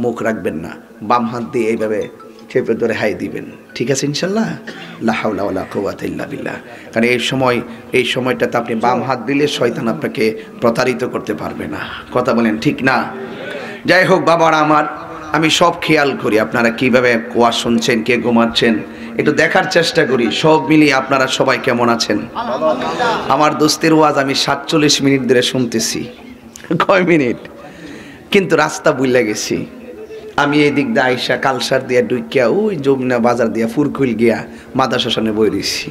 মুখ রাখবেন না, বাম হাত দিয়ে এইভাবে চেপে ধরে হাই দিবেন। ঠিক আছে ইনশাল্লাহ? লা হাওলা ওয়ালা কুওয়াতা ইল্লা বিল্লাহ। কারণ এই সময়টাতে আপনি বাম হাত দিলে শয়তান আপনাকে প্রতারিত করতে পারবে না। কথা বলেন ঠিক না? যাই হোক বাবারা আমার, আমি সব খেয়াল করি আপনারা কিভাবে ওয়াজ শুনছেন, কে ঘুমাচ্ছেন, একটু দেখার চেষ্টা করি। সব মিলিয়ে আপনারা সবাই কেমন আছেন? আমার দোস্তের ওয়াজ আমি 47 মিনিট ধরে শুনতেছি। কয় মিনিট? কিন্তু রাস্তা ভুলে গেছি। আমি এই দিক দিয়ে আইসা কালসার দিয়া ডুইকিয়া ওই যমুনা বাজার দিয়া ফুরকুল গিয়া মাদ্রাসা সামনে বই রইছি।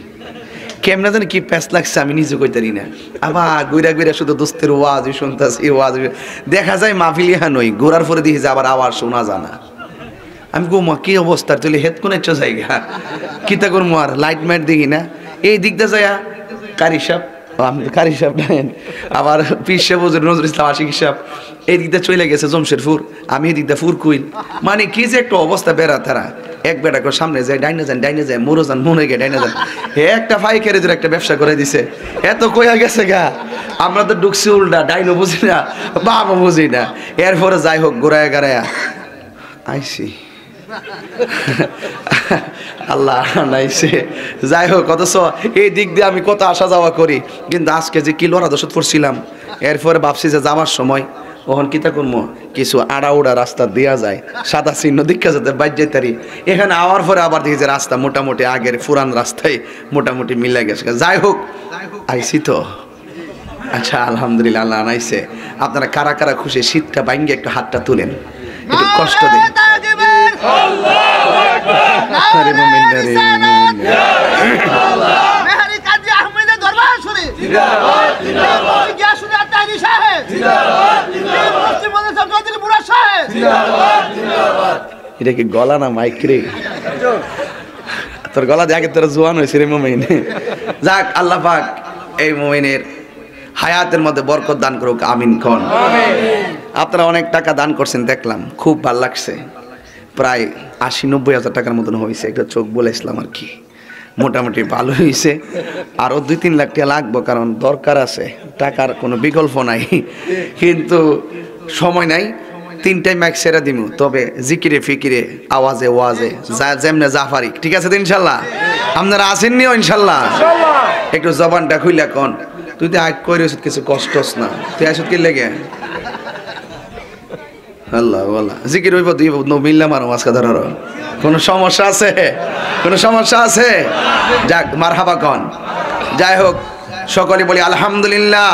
কেমন জানি কি প্যাঁচ লাগছে আমি নিজে কইতারি না। আবার ঘুরা ঘুরা শুধু দোস্তের ওয়াজ শুনতেছি, ওয়াজ দেখা যায় মাহফিলিয়া নই, ঘোরার পরে দেখি যে আবার আওয়াজ শোনা জানা। আমি গোমা কি অবস্থা, তুই হেড কোন জায়গা কিতা করবো আর লাইট মাইট দেখি না। এই দিক দিয়ে যায় কারি সাহেব, কারি সাহেব নেন, আবার পীর সাহেব নজরুল ইসলাম আশিক সাহেব এই দিকটা চলে গেছে জমশেরপুর, আমি এই দিকটা ফুরকুইল। মানে কি যে একটা অবস্থা বেড়া তারা এক বেটা করে সামনে যায় ডাইনে যান, ডাইনে যায় মোরো যান, মনে গে ডাইনে যান। হে একটা ফাইকারি ধরে একটা ব্যবসা করে দিছে, এত কইয়া গেছে গা। আমরা তো ঢুকছি উল্টা, ডাইনও বুঝি না বাবা বুঝি না। এরপরে যাই হোক গোড়ায় গাড়ায়া আইসি আল্লাহ নাইছে। যাই হোক অথচ এই দিক দিয়ে আমি কত আসা যাওয়া করি, কিন্তু আজকে যে কি লড়া দোষত পড়ছিলাম। এরপরে ভাবছি যে যাওয়ার সময় ওহন কিতা করবো, কিছু আড়াউড়া রাস্তা দেওয়া যায়, সাদা চিহ্ন দীক্ষা যাতে বাইর যেতারি। এখানে আওয়ার পরে আবার দেখি যে রাস্তা মোটামুটি আগের পুরান রাস্তায় মোটামুটি মিলে গেছে। যাই হোক আইসি তো, আচ্ছা আলহামদুলিল্লাহ আল্লাহ আনাইছে। আপনারা কারা কারা খুশি? শীতটা ভাঙ্গে একটু হাতটা তুলেন, একটু কষ্ট দিন। এটা কি গলা না মাইক রে? তোর গলা দেখে তোর জোয়ান হয়েছে রে মুমিন। যাক আল্লাহ পাক এই মুমিনের হায়াতের মধ্যে বরকত দান করুক, আমিন কোন। আপনারা অনেক টাকা দান করছেন দেখলাম, খুব ভালো লাগছে। প্রায় 80-90 হাজার টাকার মতন হয়েছে। একটা চোখ বলেছিলাম আর কি, মোটামুটি ভালো হয়েছে। আরও 2-3 লাখ টাকা লাগবো, কারণ দরকার আছে, টাকার কোনো বিকল্প নাই। কিন্তু সময় নাই, 3টাই মাইক সেরা দিমু, তবে জিকিরে ফিকিরে আওয়াজে ওয়াজে যেমনে জাফারি। ঠিক আছে তো ইনশাল্লাহ? আপনারা আসেননিও ইনশাল্লাহ? একটু জবানটা খুইলা কন। তুই তো আগ করে কিছু কষ্টস না, তুই আসত কি লেগে আল্লাহ বলা জিকির হইব, তুই মিললাম আর মাঝকা ধরার কোনো সমস্যা আছে? কোনো সমস্যা আছে? যাক মারহাবা কন। যাই হোক সকলে বলি আলহামদুলিল্লাহ।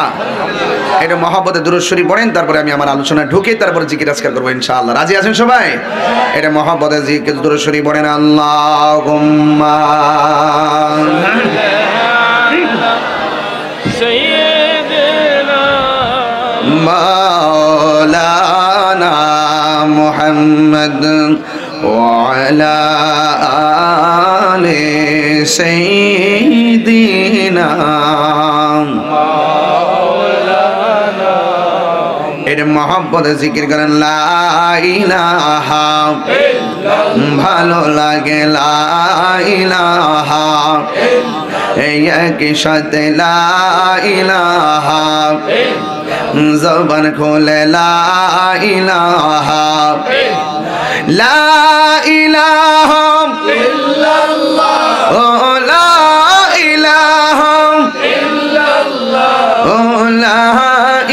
এটা মহব্বতে দুরূদ শরীফ পড়েন, তারপরে আমি আমার আলোচনায় ঢুকে তারপরে জিকির আজকার করবো ইনশাআল্লাহ। রাজি আছেন সবাই? এটা মহব্বতে জিকির দুরূদ শরীফ পড়েন। আল্লাহুম্মা সাইয়্যিদিনা মাওলানা মুহাম্মদ ওয়া আলা আলি সাইয়্যিদিনা মাওলানা। এটা মহব্বতে জিকির করেন লা ইলাহা ইল্লাল্লাহ, ভালো লাগে লা ইলাহা এই একই সাথে লা ইলাহা, জবান খোলে লা ইলাহা, লা ইলাহা ইল্লাল্লাহ, ও লা ইলাহা ইল্লাল্লাহ, ও লা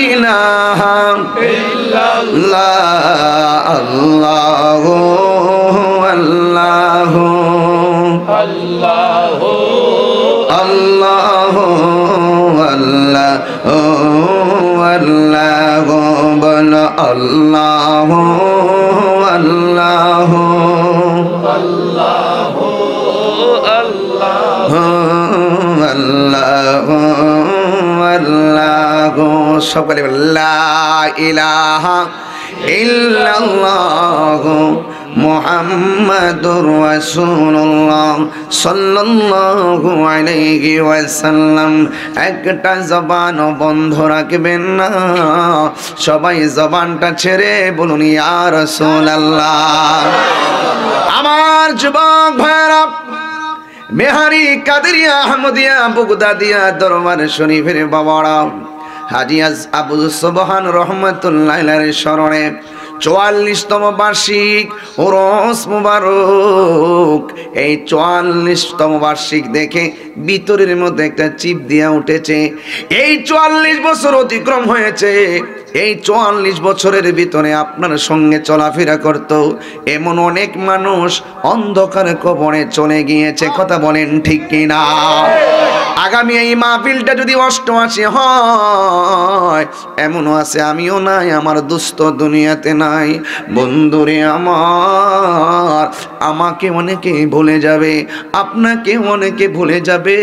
ইলাহা ইল্লাল্লাহ, আল্লাহু আল্লাহু আল্লাহু আল্লাহু আল্লাহু আল্লাহু বল আল্লাহু আল্লাহু আল্লাহু আল্লাহু আল্লাহু আল্লাহু। সকলে লা ইলাহা ইল্লাল্লাহু মুহাম্মাদুর রাসূলুল্লাহ সাল্লাল্লাহু আলাইহি ওয়াসাল্লাম। একটা জবান বন্ধ রাখবেন না, সবাই জবানটা ছেড়ে বলুন ইয়া রাসূলুল্লাহ। আমার যুবক ভাইরা, মেহারি কাদেরিয়া আহমদিয়া বগদাদিয়া দরবার শরীফের বাবারা, হাজি আবু সুবহান রহমাতুল্লাহ আলাইহির স্মরণে 44তম বার্ষিক ওরস মুবারক। এই 44তম বার্ষিক দেখে ভিতরের মধ্যে একটা চিপ দিয়া উঠেছে। এই 44 বছর অতিক্রম হয়েছে, এই 44 বছরের ভিতরে আপনার সঙ্গে চলাফেরা করত এমন অনেক মানুষ অন্ধকার কবরে চলে গিয়েছে। কথা বলেন ঠিক কিনা? আগামী এই মাহফিলটা যদি 88 হয়, এমনও আছে আমিও নাই, আমার দোস্ত দুনিয়াতে নাই। বন্ধুরে আমার, আমাকে অনেকে ভুলে যাবে, আপনাকে অনেকে ভুলে যাবে।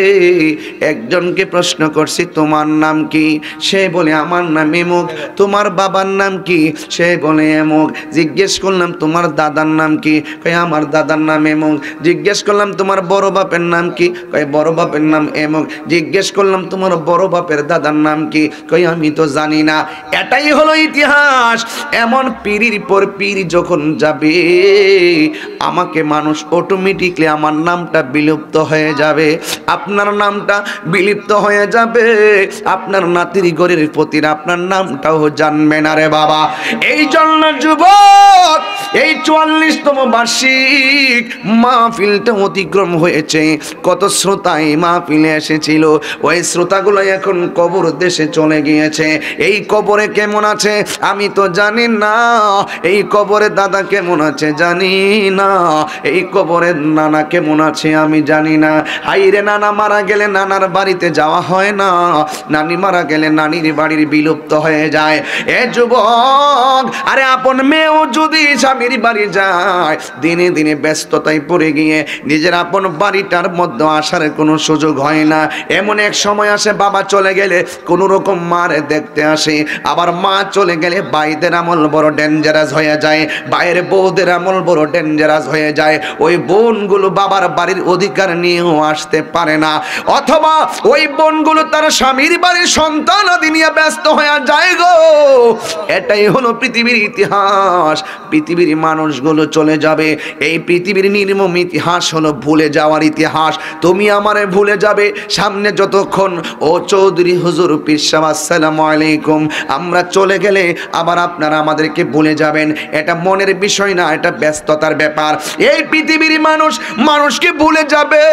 একজনকে প্রশ্ন করছি তোমার নাম কি? সে বলে আমার নাম এমুক। তোমার বাবার নাম কি? সে বলে এমুক। জিজ্ঞেস করলাম তোমার দাদার নাম কি? কয় আমার দাদার নাম এমুক। জিজ্ঞেস করলাম তোমার বড় বাপের নাম কি? কয় বড় বাপের নাম এমুক। জিজ্ঞেস করলাম তোমার বড় বাপের দাদার নাম কি? কই আমি তো জানি না। এটাই হলো ইতিহাস। এমন পীরির পর পীর যখন যাবে, আমাকে মানুষ অটোমেটিকলি আমার নামটা বিলুপ্ত হয়ে যাবে, আপনার নামটা বিলুপ্ত হয়ে যাবে। আপনার নাতির গরের প্রতি আপনার নামটাও জানবে না রে বাবা। এই জন্য যুবক, এই 44তম বার্ষিক মাহফিলটা অতিক্রম হয়েছে। কত শ্রোতা এই মাহফিলে এসেছিল, ওই শ্রোতাগুলো এখন কবর দেশে চলে গিয়েছে। এই কবরে কেমন আছে আমি তো জানি না, এই কবরে দাদা কেমন আছে জানি না, এই কবরে নানা কেমন আছে আমি জানি না। হাইরে নানা মারা গেলে নানার বাড়িতে যাওয়া হয় না, নানি মারা গেলে নানির বাড়ির বিলুপ্ত হয়ে যায়। এ যুবক, আরে আপন মেয়েও যদি স্বামীর বাড়ি যায়, দিনে দিনে ব্যস্ততায় পড়ে গিয়ে নিজের আপন বাড়িটার মধ্যে আসার কোনো সুযোগ হয় না। এমন এক সময় আসে বাবা চলে গেলে কোনো রকম মারে দেখতে আসে, আবার মা চলে গেলে ভাইদের আমল বড় ডেঞ্জারাস হয়ে যায়, ভাইয়ের বউদের আমল বড় ডেঞ্জারাস হয়ে যায়। ওই বোনগুলো বাবার বাড়ির অধিকার নিয়েও আসতে পারে না, অথবা ওই বোনগুলো তার স্বামীর বাড়ির সন্তান আদি নিয়ে ব্যস্ত হয়ে যায় গো। এটাই হলো পৃথিবীর ইতিহাস। পৃথিবীর মানুষগুলো চলে যাবে। এই পৃথিবীর নির্মম ইতিহাস হলো ভুলে যাওয়ার ইতিহাস। তুমি আমারে ভুলে যাবে সামনে যতক্ষণ। ও চৌধুরী হুজুর পীর সাহেব আসসালামু আলাইকুম, আমরা চলে গেলে আবার আপনারা আমাদেরকে ভুলে যাবেন, এটা মনের বিষয় না, এটা ব্যস্ততার ব্যাপার। এই পৃথিবীর মানুষ মানুষকে ভুলে যাবে।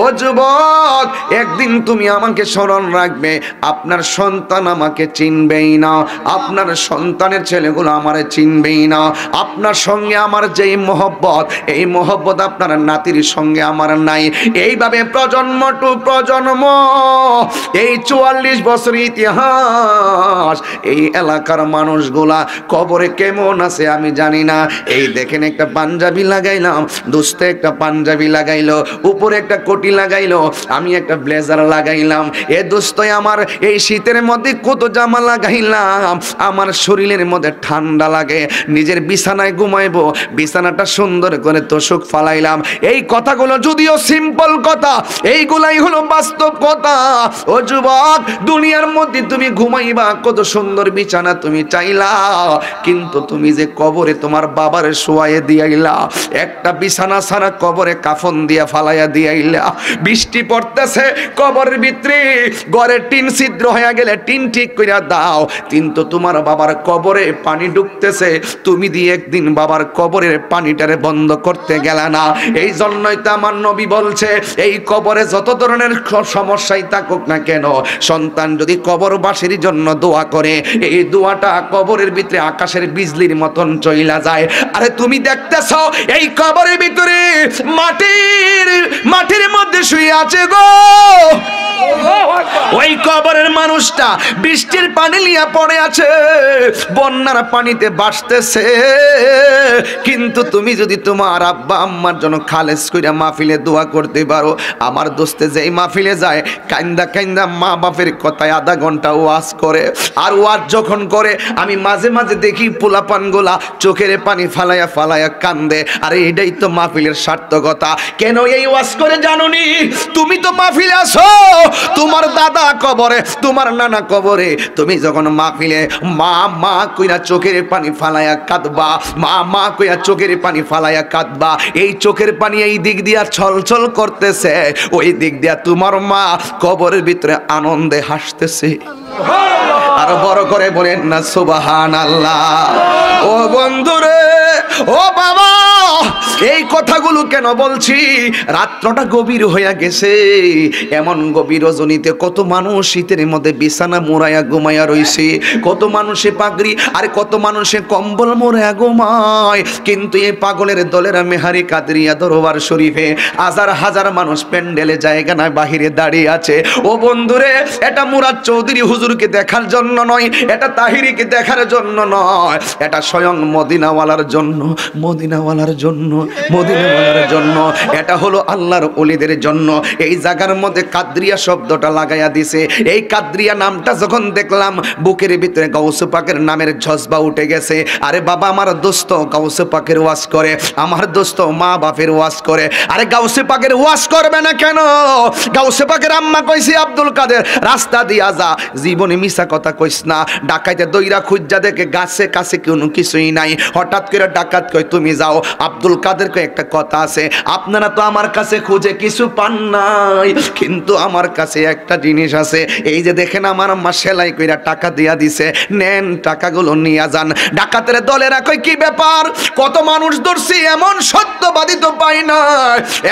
ও যুবক, একদিন তুমি আমাকে স্মরণ রাখবে, আপনার সন্তান আমাকে চিনবেই না, আপনার সন্তানের ছেলেগুলো আমারে চিনবেই না। আপনার সঙ্গে আমার যেই মহব্বত, এই মহব্বত আপনার নাতির সঙ্গে আমার নাই। এইভাবে প্রজন্ম টু প্রজন্ম, এই 44 বছর ইতিহাস, এই এলাকার মানুষগুলা কবরে কেমন আছে আমি জানি না। এই দেখেন একটা পাঞ্জাবি লাগাইলাম, দোস্তে একটা পাঞ্জাবি লাগাইলো, উপরে একটা কোটি লাগাইলো, আমি একটা ব্লেজার লাগাইলাম। এ দোস্তই আমার এই শীতের মধ্যে কত জামা লাগাইলাম, আমার শরীরের মধ্যে ঠান্ডা লাগে, নিজের বিছানায় ঘুমাইবো, বিছানাটা সুন্দর করে তোষক ফালাইলাম। এই কথাগুলো যদিও সিম্পল কথা, এইগুলাই হলো বাস্তব কথা। ও যুবক, দুনিয়ার মধ্যে তুমি ঘুমাইবা, কত সুন্দর বিছানা তুমি চাইলা, কিন্তু তুমি যে কবরে তোমার বাবার শোয়াইয়ে দিয়াইলা, একটা বিছানা ছাড়া কবরে কাফন দিয়া ফালাইয়া দিয়াইলা। বৃষ্টি পড়তেছে কবরের ভিতরে, ঘরের টিন ছিদ্র হয়ে গেলে টিন ঠিক কইরা দাও, কিন্তু তোমার বাবার কবরে পানি ঢুকতেছে, তুমি দিয়ে একদিন বাবার কবরের পানিটারে বন্ধ করতে গেলা না। এই জন্যই তো আমার নবী বলছে, এই কবরে যত ধরনের সমস্যাই থাকুক না কেন, সন্তান যদি কবরবাসীর জন্য দোয়া করে, এই দোয়াটা কবরের ভিতরে আকাশের বিজলির মতন চইলা যায়। আরে তুমি দেখতেছো এই কবরের ভিতরে মাটির মধ্যে শুয়ে আছে গো, ওই কবরের মানুষটা বৃষ্টির পানি লিয়া পড়ে আছে, বন্যার পানিতে ভাসতেছে, কিন্তু তুমি যদি তোমার আব্বা আম্মার জন্য খালেস কইরা মাহফিলে দোয়া করতে পারো। আমার দোস্তে যেই মাহফিলে যায়, কান্দা কান্দা মা বাপের কথায় আধা ঘন্টা ওয়াজ করে, আর ওয়াজ যখন করে আমি মাঝে মাঝে দেখি পোলাপানগুলা চোখের পানি ফালাইয়া ফালাইয়া কান্দে। আরে এটাই তো মাহফিলের সার্থকতা। কেন এই ওয়াজ করে জানোনি? তুমি তো মাহফিলে আসো, তোমার দাদা কবরে, তোমার নানা কবরে, তুমি যখন মাহফিলে মা মা কইরা চোখের পানি ফালাইয়া কাঁদবা, মা মা কইরা চোখের পানি ফালাইয়া কাঁদবা, এই চোখের পানি এই দিক দিয়া ছলছল করতেছে, ওই দিক দিয়া তোমার মা কবরের ভিতরে আনন্দে হাসতেছে। আরো বড় করে বলেন না সুবহানাল্লাহ। ও বন্ধুরে, ও বাবা, এই কথাগুলো কেন বলছি? রাত্রটা গভীর হইয়া গেছে। এমন গভীর রজনীতে কত মানুষ শীতের মধ্যে বিছানা মোড়াইয়া ঘুমাইয়া রইছে, কত মানুষে পাগড়ি আর কত মানুষে কম্বল মোড়াইয়া ঘুমায়। কিন্তু এই পাগলের দলেরা মেহারি কাদরিয়া দরবার শরীফে হাজার হাজার মানুষ প্যান্ডেলে জায়গা নয় বাহিরে দাঁড়িয়ে আছে। ও বন্ধুরে, এটা মুরাদ চৌধুরী হুজুরকে দেখার জন্য নয়, এটা তাহিরিকে দেখার জন্য নয়, এটা স্বয়ং মদিনাওয়ালার জন্য, মদিনাওয়ালার জন্য, মদিনাওয়ালার জন্য। এটা হলো আল্লাহর ওলিদের জন্য। এই জায়গার মধ্যে কাদরিয়া শব্দটা লাগাইয়া দিছে। এই কাদরিয়া নামটা যখন দেখলাম, বুকের ভিতরে গাউসে পাকের নামের জজবা উঠে গেছে। আরে বাবা, আমার দোস্ত গাউসে পাকের ওয়াজ করে, আমার দোস্ত মা বাপের ওয়াজ করে। আরে গাউসে পাকের ওয়াজ করবে না কেন? গাউসে পাকের আম্মা কইছে, আব্দুল কাদের রাস্তা দিয়া যা, জীবনে মিছা কথা কইস না। ডাকাইতে দইরা খুঁজা দেখে গাছে কাছে কোনো কিছুই নাই। হঠাৎ করে ডাকাত কই তুমি যাও। আব্দুল কাদেরকে একটা কথা আছে, আপনারা তো আমার কাছে খুঁজে কিছু পান নাই, কিন্তু আমার কাছে একটা জিনিস আছে। এই যে দেখেন আমার আম্মা সেলাই কইরা টাকা দিয়া দিছে, নেন টাকাগুলো নিয়ে যান। ডাকাতের দলেরা কই কি ব্যাপার, কত মানুষ ধরছি, এমন সত্যবাদী তো পাই না।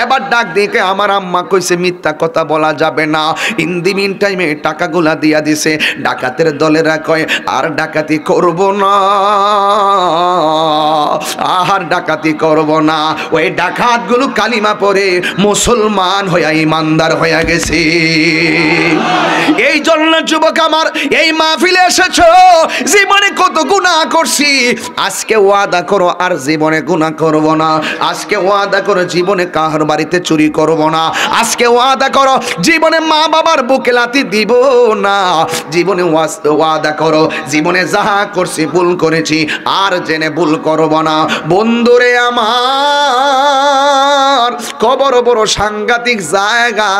এবার ডাক দিকে আমার আম্মা কইছে মিথ্যা কথা বলা যাবে না। ইন দি মিন টাইমে টাকাগুলা দিয়া দিছে। ডাকাতের দলেরা কয় আর ডাকাতি করব না, আর ডাকাতি করব না। ওই ডাকাতগুলো কালিমা পড়ে মুসলমান হইয়া ইমানদার হইয়া গেছে। এই জন্য যুবক আমার, এই মাহফিলে এসেছো, জীবনে কত গুনাহ করছি, আজকে ওয়াদা করো আর জীবনে গুনাহ করব না। আজকে ওয়াদা করো জীবনে কাহার বাড়িতে চুরি করব না। আজকে ওয়াদা করো জীবনে মা বাবার বুকে লাথি দিব না। জীবনে ওয়াদা করো জীবনে যাহা করছি ভুল করেছি আর জেনে ভুল করব না। বন্ধুরে আমার, কবর বড় সাংঘাতিক জায়গা।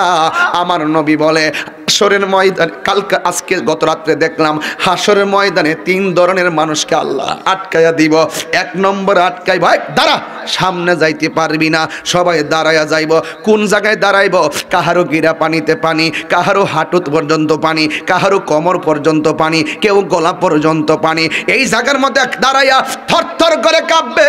আমার নবী বলে হাসরের ময়দানে, কালকে আজকে গত রাত্রে দেখলাম হাসরের ময়দানে 3 ধরনের মানুষকে আল্লাহ আটকায়া দিব। 1 নম্বর আটকাই, ভাই দাঁড়া, সামনে যাইতে পারবি না। সবাই দাঁড়ায়া যাইব। কোন জায়গায় দাঁড়াইব? কাহারো গিরা পানিতে পানি, কাহারো হাঁটুত পর্যন্ত পানি, কাহারো কোমর পর্যন্ত পানি, কেউ গলা পর্যন্ত পানি। এই জায়গার মধ্যে দাঁড়াইয়া থরথর করে কাঁপবে।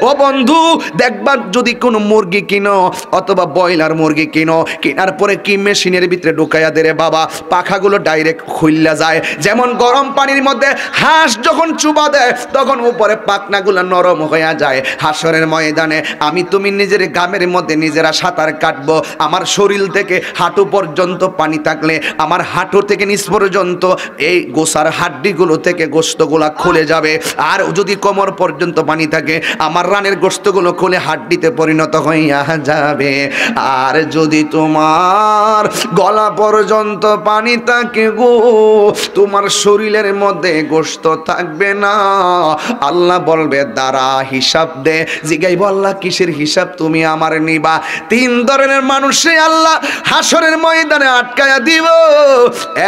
ও বন্ধু, দেখবা যদি কোনো মুরগি কিনো অথবা ব্রয়লার মুরগি কিনো, কেনার পরে কি মেশিনের ভিতরে ঢুকাইয়া দে রে বাবা, পাখাগুলো ডাইরেক্ট খুইল্লা যায়। যেমন গরম পানির মধ্যে হাঁস যখন চুবা দেয় তখন উপরে পাখনাগুলো নরম হয়ে যায়। হাসরের ময়দানে আমি তুমি নিজের গামের মধ্যে নিজেরা সাঁতার কাটবো। আমার শরীর থেকে হাঁটু পর্যন্ত পানি থাকলে আমার হাঁটু থেকে নিচ পর্যন্ত এই গোসার হাড্ডিগুলো থেকে গোস্তগুলা খুলে যাবে। আর যদি কোমর পর্যন্ত পানি থাকে আমার রানের গোস্তগুলো খুলে হাড্ডিতে পরিণত হইয়া যাবে। আর যদি তোমার গলা পর্যন্ত পানি থাকে গো, তোমার শরীরের মধ্যে গোশত থাকবে না। আল্লাহ বলবে দাঁড়া, হিসাব দে। জিগাইব আল্লাহ কিসের হিসাব তুমি আমার নিবা? 3 ধরনের মানুষে আল্লাহ হাসরের ময়দানে আটকায়া দিব।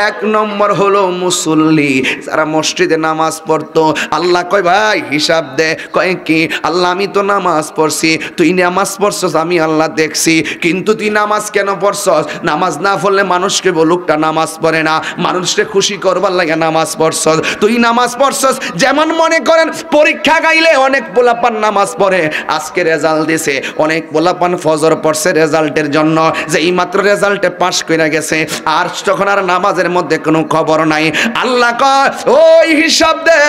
1 নম্বর হলো মুসল্লি, যারা মসজিদে নামাজ পড়তো। আল্লাহ কয় ভাই হিসাব দে। কয় কি? আল্লাহ আমি তো নামাজ পড়ছি, তুই নামাজ পড়ছস আমি আল্লাহ দেখছি, কিন্তু তুই নামাজ কেন পড়ছস? নামাজ না পড়লে মানুষকে বলুকটা নামাজ পড়ে না, মানুষকে খুশি করবার লাগে নামাজ পড়ছস। তুই নামাজ পড়ছস, যেমন মনে করেন পরীক্ষা গাইলে অনেক পোলাপান নামাজ পড়ে, আজকে রেজাল্ট দিছে, অনেক পোলাপান ফজর পড়ছে রেজাল্টের জন্য, যে এই মাত্র রেজাল্টে পাশ করে গেছে, আর তখন আর নামাজের মধ্যে কোনো খবর নাই। আল্লাহ কয় ওই হিসাব দে,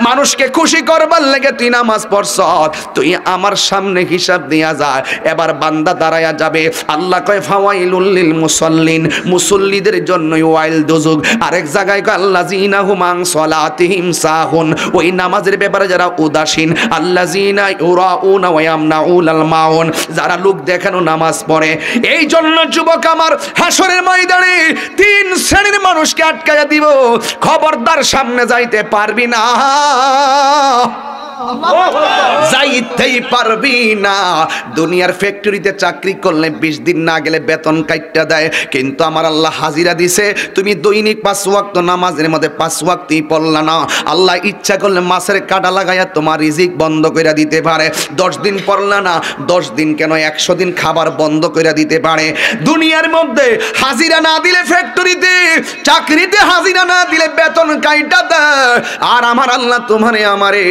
মানুষকে খুশি করবার লাগে তুই নামাজ পড়ছস, তুই আমার সামনে হিসাব দিয়া যা। এবার বান্দা দাঁড়ায়া যাবে। আল্লাহ কয় ফাওয়াইলুল লিল মুসাল্লিন, মুসল্লিদের জন্য ওয়াইল দুজুগ। আরেক জায়গায় কয় আল্লাযিনা হুম আন সালাতিহিম সাহুন, ওই নামাজের ব্যাপারে যারা উদাসীন। আল্লাযিনা ইউরাউনা ওয়া ইয়ামনাউল মাউন, যারা লোক দেখানো নামাজ পড়ে। এই জন্য যুবক আমার, হাসরের ময়দানে 3 শ্রেণীর মানুষকে আটকায়া দিব। খবরদার সামনে যাইতে পারবি না। যাই যাইতেই পারবি না। দুনিয়ার ফ্যাক্টরিতে চাকরি করলে 20 দিন না গেলে বেতন কাইটটা দেয়, কিন্তু আমার আল্লাহ হাজিরা দিছে, তুমি দৈনিক 5 ওয়াক্ত নামাজের মধ্যে 5 ওয়াক্তই পড়লা না, আল্লাহ ইচ্ছা করলে মাছের কাঁটা লাগাইয়া তোমার রিজিক বন্ধ করে দিতে পারে। 10 দিন পড়লা না, 10 দিন কেন 100 দিন খাবার বন্ধ করে দিতে পারে। দুনিয়ার মধ্যে হাজিরা না দিলে ফ্যাক্টরিতে চাকরিতে হাজিরা না দিলে বেতন কাইটা দেয়, আর আমার আল্লাহ তোমারে আমারে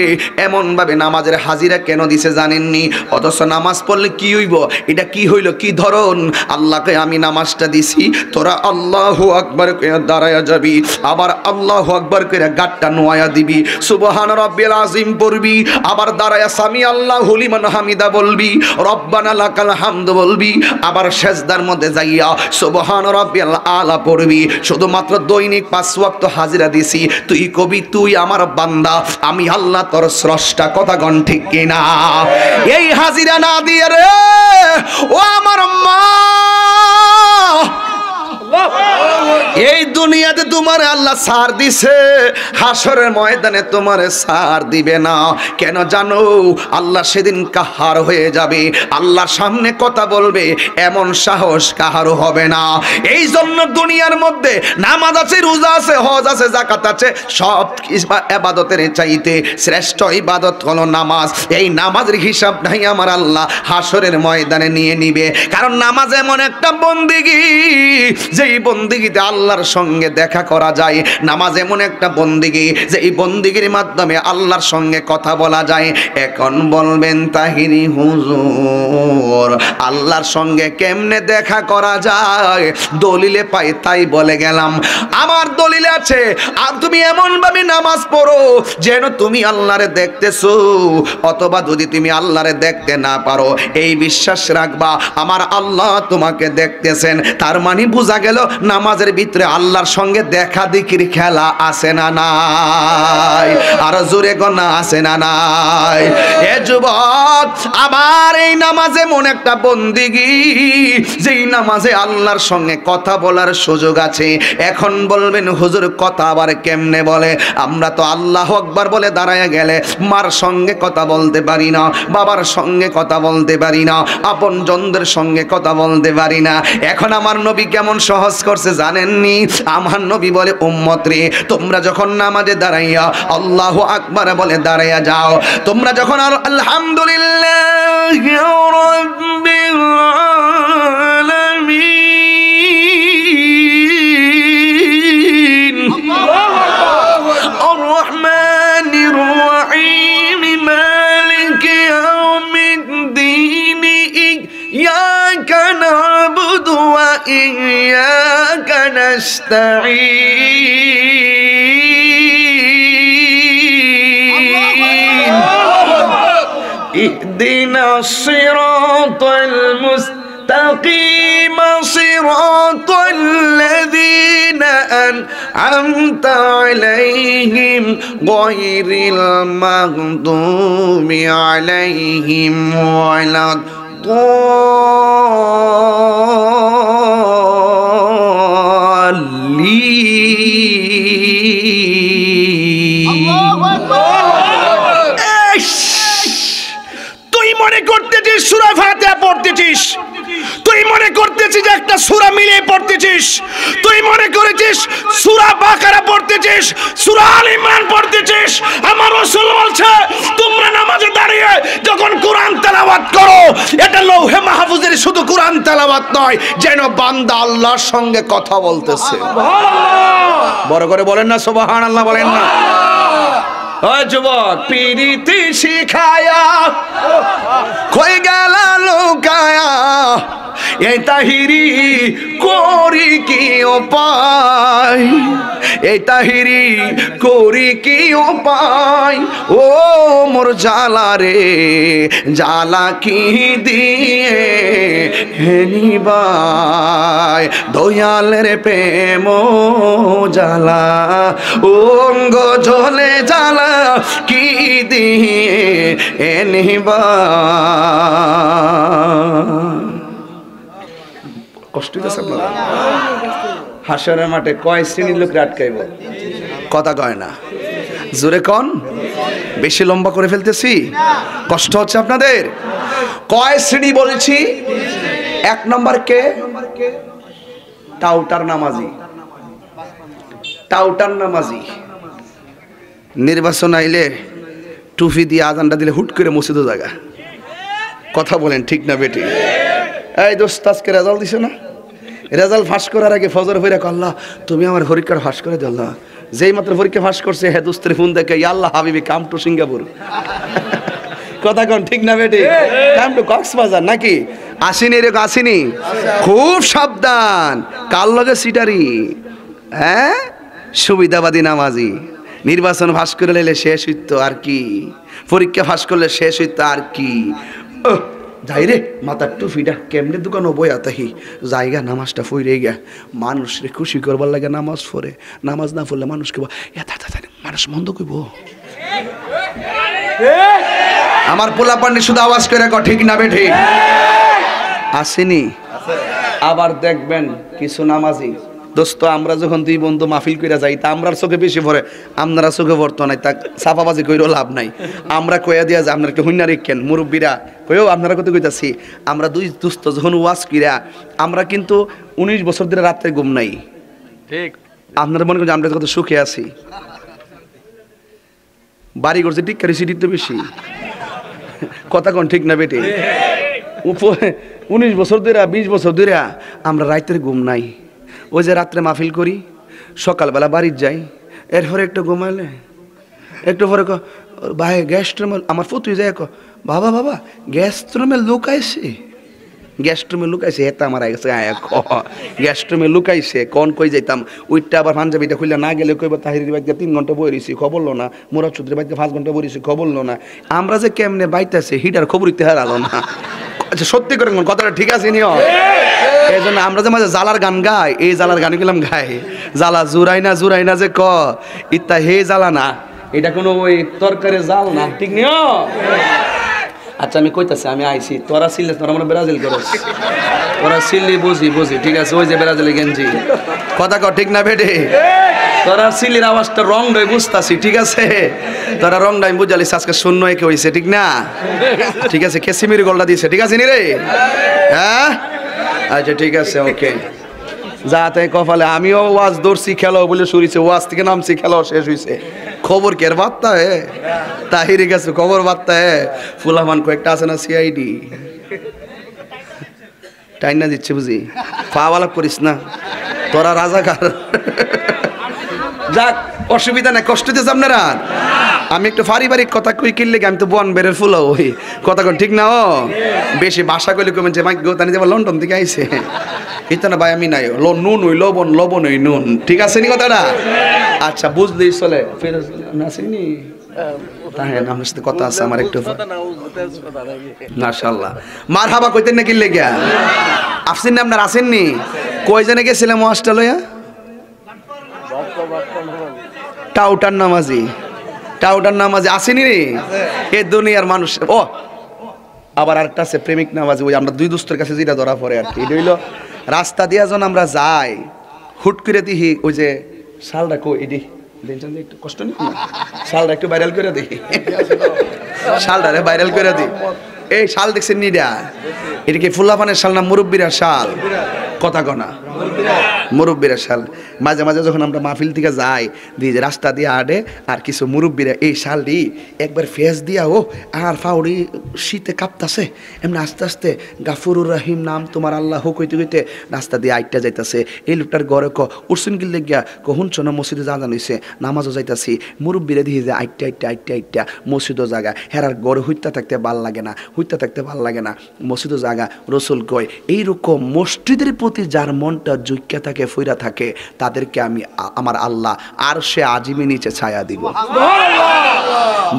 এমন ভাবে নামাজের হাজিরা কেন দিছে জানেননি? অথচ নামাজ পড়লে কি হইব? এটা কি হইল, কি ধরন? আল্লাহকে আমি নামাজটা দিছি, তোরা আল্লাহু আকবার কইয়া দাঁড়ায়া যাবি, আবার আল্লাহু আকবার কইরা গাটটা নোয়া দিবি, সুবহান রাব্বিল আযীম পড়বি, আবার দাঁড়ায়া সামি আল্লাহু লিমান হামিদা বলবি, রব্বানা লাকাল হামদ বলবি, আবার সেজদার মধ্যে যাইয়া সুবহান রাব্বিল আলা পড়বি। শুধুমাত্র দৈনিক 5 ওয়াক্ত হাজিরা দিছি, তুই কবি তুই আমার বান্দা, আমি আল্লাহ তোর স্রষ্টা। কথা গণ ঠিক কিনা? এই হাজিরা না দিয়ে রে ও আমার মা, এই দুনিয়াতে তোমার আল্লাহ ছাড় দিছে, হাসরের ময়দানে তোমার ছাড় দিবে না। কেন জানো? আল্লাহ সেদিন কাহার হয়ে যাবে, আল্লাহর সামনে কথা বলবে, এমন সাহস কাহারও হবে না। এই জন্য দুনিয়ার মধ্যে নামাজ আছে, রোজা আছে, হজ আছে, যাকাত আছে, সব ইবাদতের চাইতে শ্রেষ্ঠ ইবাদত হলো নামাজ। এই নামাজের হিসাব নাই আমার আল্লাহ হাসরের ময়দানে নিয়ে নিবে। কারণ নামাজ এমন একটা বন্দেগী, যেই বন্দেগীতে আল্লাহর সঙ্গে দেখা করা যায়। নামাজ এমন একটা বন্দেগী, যে এই বন্দেগীর মাধ্যমে আল্লাহর সঙ্গে কথা বলা যায়। এখন বলবেন তাহিরি হুজুর, আল্লাহর সঙ্গে কেমনে দেখা করা যায়? দলিলে পাই তাই বলে গেলাম। আমার দলিলে আছে, আর তুমি এমন ভাবে নামাজ পড়ো যেন তুমি আল্লাহরে দেখতেছো, অথবা যদি তুমি আল্লাহরে দেখতে না পারো, এই বিশ্বাস রাখবা আমার আল্লাহ তোমাকে দেখতেছেন। তার মানে বোঝা গেল নামাজের ভিতরে আল্লাহর সঙ্গে দেখা দেখির খেলা আছে না নাই? আর জোরে গনা আছে না নাই? এ যুবক, আবার এই নামাজে এমন একটা বন্দেগী, যেই নামাজে আল্লাহর সঙ্গে কথা বলার সুযোগ আছে। এখন বলবেন হুজুর কথা আবার কেমনে বলে? আমরা তো আল্লাহু আকবার বলে দাঁড়ায় গেলে মার সঙ্গে কথা বলতে পারি না, বাবার সঙ্গে কথা বলতে পারি না, আপন জনদের সঙ্গে কথা বলতে পারি না। এখন আমার নবী কেমন সহজ করছে জানেননি? আমার নবী বলে, উম্মত রে, তোমরা যখন নামাজে দাঁড়াইয়া আল্লাহু আকবার বলে দাঁড়াইয়া যাও, তোমরা যখন আলহামদুলিল্লাহি রাব্বিল আলামিন আর রহমানির রহিম মালিকি ইয়াউমিদ্দিন ইয়াকা না'বুদু ওয়া ইয়াকা নাস্তাঈন ইহদিনাস সিরাতাল মুস্তাকিম সিরাতাল লাযীনা আন'আমতা আলাইহিম গায়রিল মাগদুবি আলাইহিম ওয়ালাদ তুই মনে করতেছিস সূরা ফাতিহা পড়তেছিস, তুই মনে করতেছিস যে একটা সূরা মিলিয়ে পড়তেছিস, তুই মনে করেছিস সূরা বাকারা পড়তেছিস, সূরা আল ইমরান পড়তেছিস। আমার রাসূল বলছে, তোমরা নামাজে দাঁড়িয়ে যখন কোরআন তেলাওয়াত করো, এটা লৌহে মাহফুজের শুধু কোরআন তেলাওয়াত নয়, যেন বান্দা আল্লাহর সঙ্গে কথা বলতেছে। সুবহানাল্লাহ, বড় করে বলেন না সুবহানাল্লাহ, বলেন না। ও যুবক, পিরিতি শিখায়া কই গেল লুকায়া, এই তাহিরি করি কি উপায়, এই তাহিরি করি কি উপায়, ও মোর জালা রে জালা কি দিয়ে হেনিবাই, দয়ালের প্রেম জালা অঙ্গ ঝলে জালা কি দিয়ে হেনিবাই। কষ্ট হইতেছে আপনারা? হাসরের মাঠে কয় শ্রেণীর লোক আটকাইব? কথা কয় না। জোরে কন, বেশি লম্বা করে ফেলতেছি? কষ্ট হচ্ছে আপনাদের? কয় শ্রেণী বলেছি? 1 নম্বর কে? টাউটার নামাজি। টাউটার নামাজি নির্বাচন আইলে টুপি দিয়ে আজানটা দিলে হুট করে মসজিদে জায়গা। কথা বলেন ঠিক না বেটি? এই দোস্ত আজকে রেজাল্ট দিছে না? রেজাল্ট ফাঁস করার আগে ফজর হইরা আল্লাহ তুমি আমার পরীক্ষার ফাঁস করে দিও আল্লাহ। যেই মাত্র পরীক্ষা ফাঁস করছে হ্যাঁ দোস্তের ফোন দেখে আল্লাহ হাবিবি কাম টু সিঙ্গাপুর। কথা কন ঠিক না বেটি? কাম টু কক্সবাজার নাকি? আসেনি এরকম আসেনি? খুব সাবধান, কার লগে সিটারি। হ্যাঁ সুবিধাবাদী নামাজি। নির্বাচন ফাঁস করে নিলে শেষ হইত আর কি, পরীক্ষা ফাঁস করলে শেষ হইত আর কি। যাই রে মাথার টুপিটা কেমনে দোকানও বইয়া তাহি জায়গা নামাজটা ফইরে গিয়া মানুষরে খুশি করবার লাগে নামাজ পড়ে। নামাজ না পড়লে মানুষকে মানুষ মন্দ কইব। আমার পোলা পান্ডি শুধু আওয়াজ করে ঠিক না বেঠি? আসেনি? আবার দেখবেন কিছু নামাজি দোস্ত আমরা যখন দুই বন্ধু মাহফিল কইরা যাই তা আমরার চোখে বেশি পড়ে, আপনারা চোখে পড়তো নাই, তা ছাপাবাজি কইরও লাভ নাই। আমরা কইয়া দিয়া যে আপনারা একটু হুইনা রেখেন মুরব্বীরা কইও আপনারা কত কইতাছি। আমরা দুই দোস্ত যখন ওয়াজ কইরা আমরা কিন্তু 19 বছর ধরে রাত্রে ঘুম নাই। ঠিক আপনারা মনে করেন আমরা কত সুখে আছি। বাড়ি করছে টিক্কারি সিটির তো বেশি। কথা কোন ঠিক না বেটে? 19 বছর ধরে 20 বছর ধরে আমরা রাত্রে ঘুম নাই। ওই যে রাত্রে মাহফিল করি, সকালবেলা বাড়ির যাই, এরপরে একটু ঘুমাইলে একটু পরে ভাই গ্যাস ট্রুমে আমার ফুতুই যায় বাবা বাবা গ্যাস ট্রুমে লুকাইছে, গ্যাস ট্রুমে লুকাইছে। হেতা আমার গেছে গ্যাস ট্রুমে লুকাইছে। কোন কই যাইতাম ওইটা আবার পাঞ্জাবিটা খুললে না গেলে কইব তাহিরের বাইকে 3 ঘন্টা বই রইছি খবর লো না, মোরাদ চৌধুরীর বাইকে 5 ঘন্টা বই রইছি খবর লো না। আমরা যে কেমনে বাইতেছে হিটার খবর ইতে হারালো না। আচ্ছা সত্যি করে কথাটা ঠিক আছে নিও? এই জন্য আমরা যে মাঝে জালার গান গাই, এই জালার গান গেলাম গাই জালা জুরাই না যে ক ইত্তা হে জ্বালা না, এটা কোনো ওই তরকারি জাল না, ঠিক নিও? আচ্ছা আমি কইতাছি আমি আইছি, তোরা সিলে তোরা মনে ব্রাজিল করস, তোরা সিলি বুঝি ঠিক আছে ওই যে ব্রাজিলের গেঞ্জি। কথা কর ঠিক না বেটে? তোরা সিলির আওয়াজটা রং ডয় বুঝতাছি, ঠিক আছে? তোরা রং ডাই বুঝালিস আজকে 0-1 হইছে, ঠিক না? ঠিক আছে কেসিমির গোলটা দিছে, ঠিক আছে নি রে? হ্যাঁ আচ্ছা ঠিক আছে ওকে। যাতে কপালে আমিও ওয়াজ ধরছি খেলো বলে শুরুছে, ওয়াজ থেকে নামছি খেলো শেষ হইছে। খবর কের বার্তা হে তাহিরি গেছে খবর বার্তা হে ফুলামান কয়েকটা আছে না সিআইডি টাইনা দিচ্ছে বুঝি, পাওয়ালা করিস না তোরা রাজাকার। যাক অসুবিধা নাই, কষ্ট দিয়েছে আপনারা। আমি একটু পারিবারিক কথা কই কিনলে আমি তো বন বেরের ফুল ওই কথা কোন ঠিক না? ও বেশি ভাষা কইলে কমেন যে মাইক গোতানি যে লন্ডন থেকে আইছে এটা না ভাই আমি নাই নুন ওই লবণ ওই নুন, ঠিক আছে নি কথাটা? আচ্ছা বুঝলেই চলে। ফেরজ নাসিনি তাহেন আমার সাথে কথা আছে আমার একটু মাশাআল্লাহ মারহাবা কইতেন না কিনলে গিয়া আসেন না আপনার আসেননি? কই জানে গেছিলাম ওয়াজটা লইয়া? টাউটার নামাজি আসেনি রে এ দুনিয়ার মানুষ। ও আবার আরেকটা আছে প্রেমিক নামাজি, ওই আমরা দুই দোস্তের কাছে যেটা ধরা পড়ে আর কি। এটা হইলো রাস্তা দিয়া যখন আমরা যাই হুট করে দিহি ওই যে শালটা কই এডি একটু কষ্ট নি শালটা একটু ভাইরাল করে দেখি, শালটারে ভাইরাল করে দিই। এই শাল দেখছেন নিডা এটা কি ফুল্লাফানের শাল না মুরব্বীরা শাল? কথা কনা মুরব্বীরা শাল। মাঝে মাঝে যখন আমরা মাহফিল থেকে যাই দিয়ে রাস্তা দিয়ে হাঁটে আর কিছু মুরব্বীরা এই শালটি একবার ফেস দিয়া ও আর ফাউড়ি শীতে কাঁপতাছে এমনি আস্তে আস্তে গাফুরুর রহিম নাম তোমার আল্লাহ কইতে কইতে রাস্তা দিয়ে আইটটা যাইতাছে। এই লোকটার ঘরে উরসুন গিল্লে গিয়া কহুন চো না মসজিদে জানা নিছে নামাজও যাইতাছি, মুরব্বীরা দিয়ে যে আইটটা মসজিদও জায়গা হেরার ঘরে হইতে থাকতে ভাল লাগে না, মসজিদও জায়গা। রসুল কয় এইরকম মসজিদের প্রতি যার মনটা জুইক্কা থাকে ফইরা থাকে তাদেরকে আমি আমার আল্লাহ আর সে আজিমে নিচে ছায়া দিব।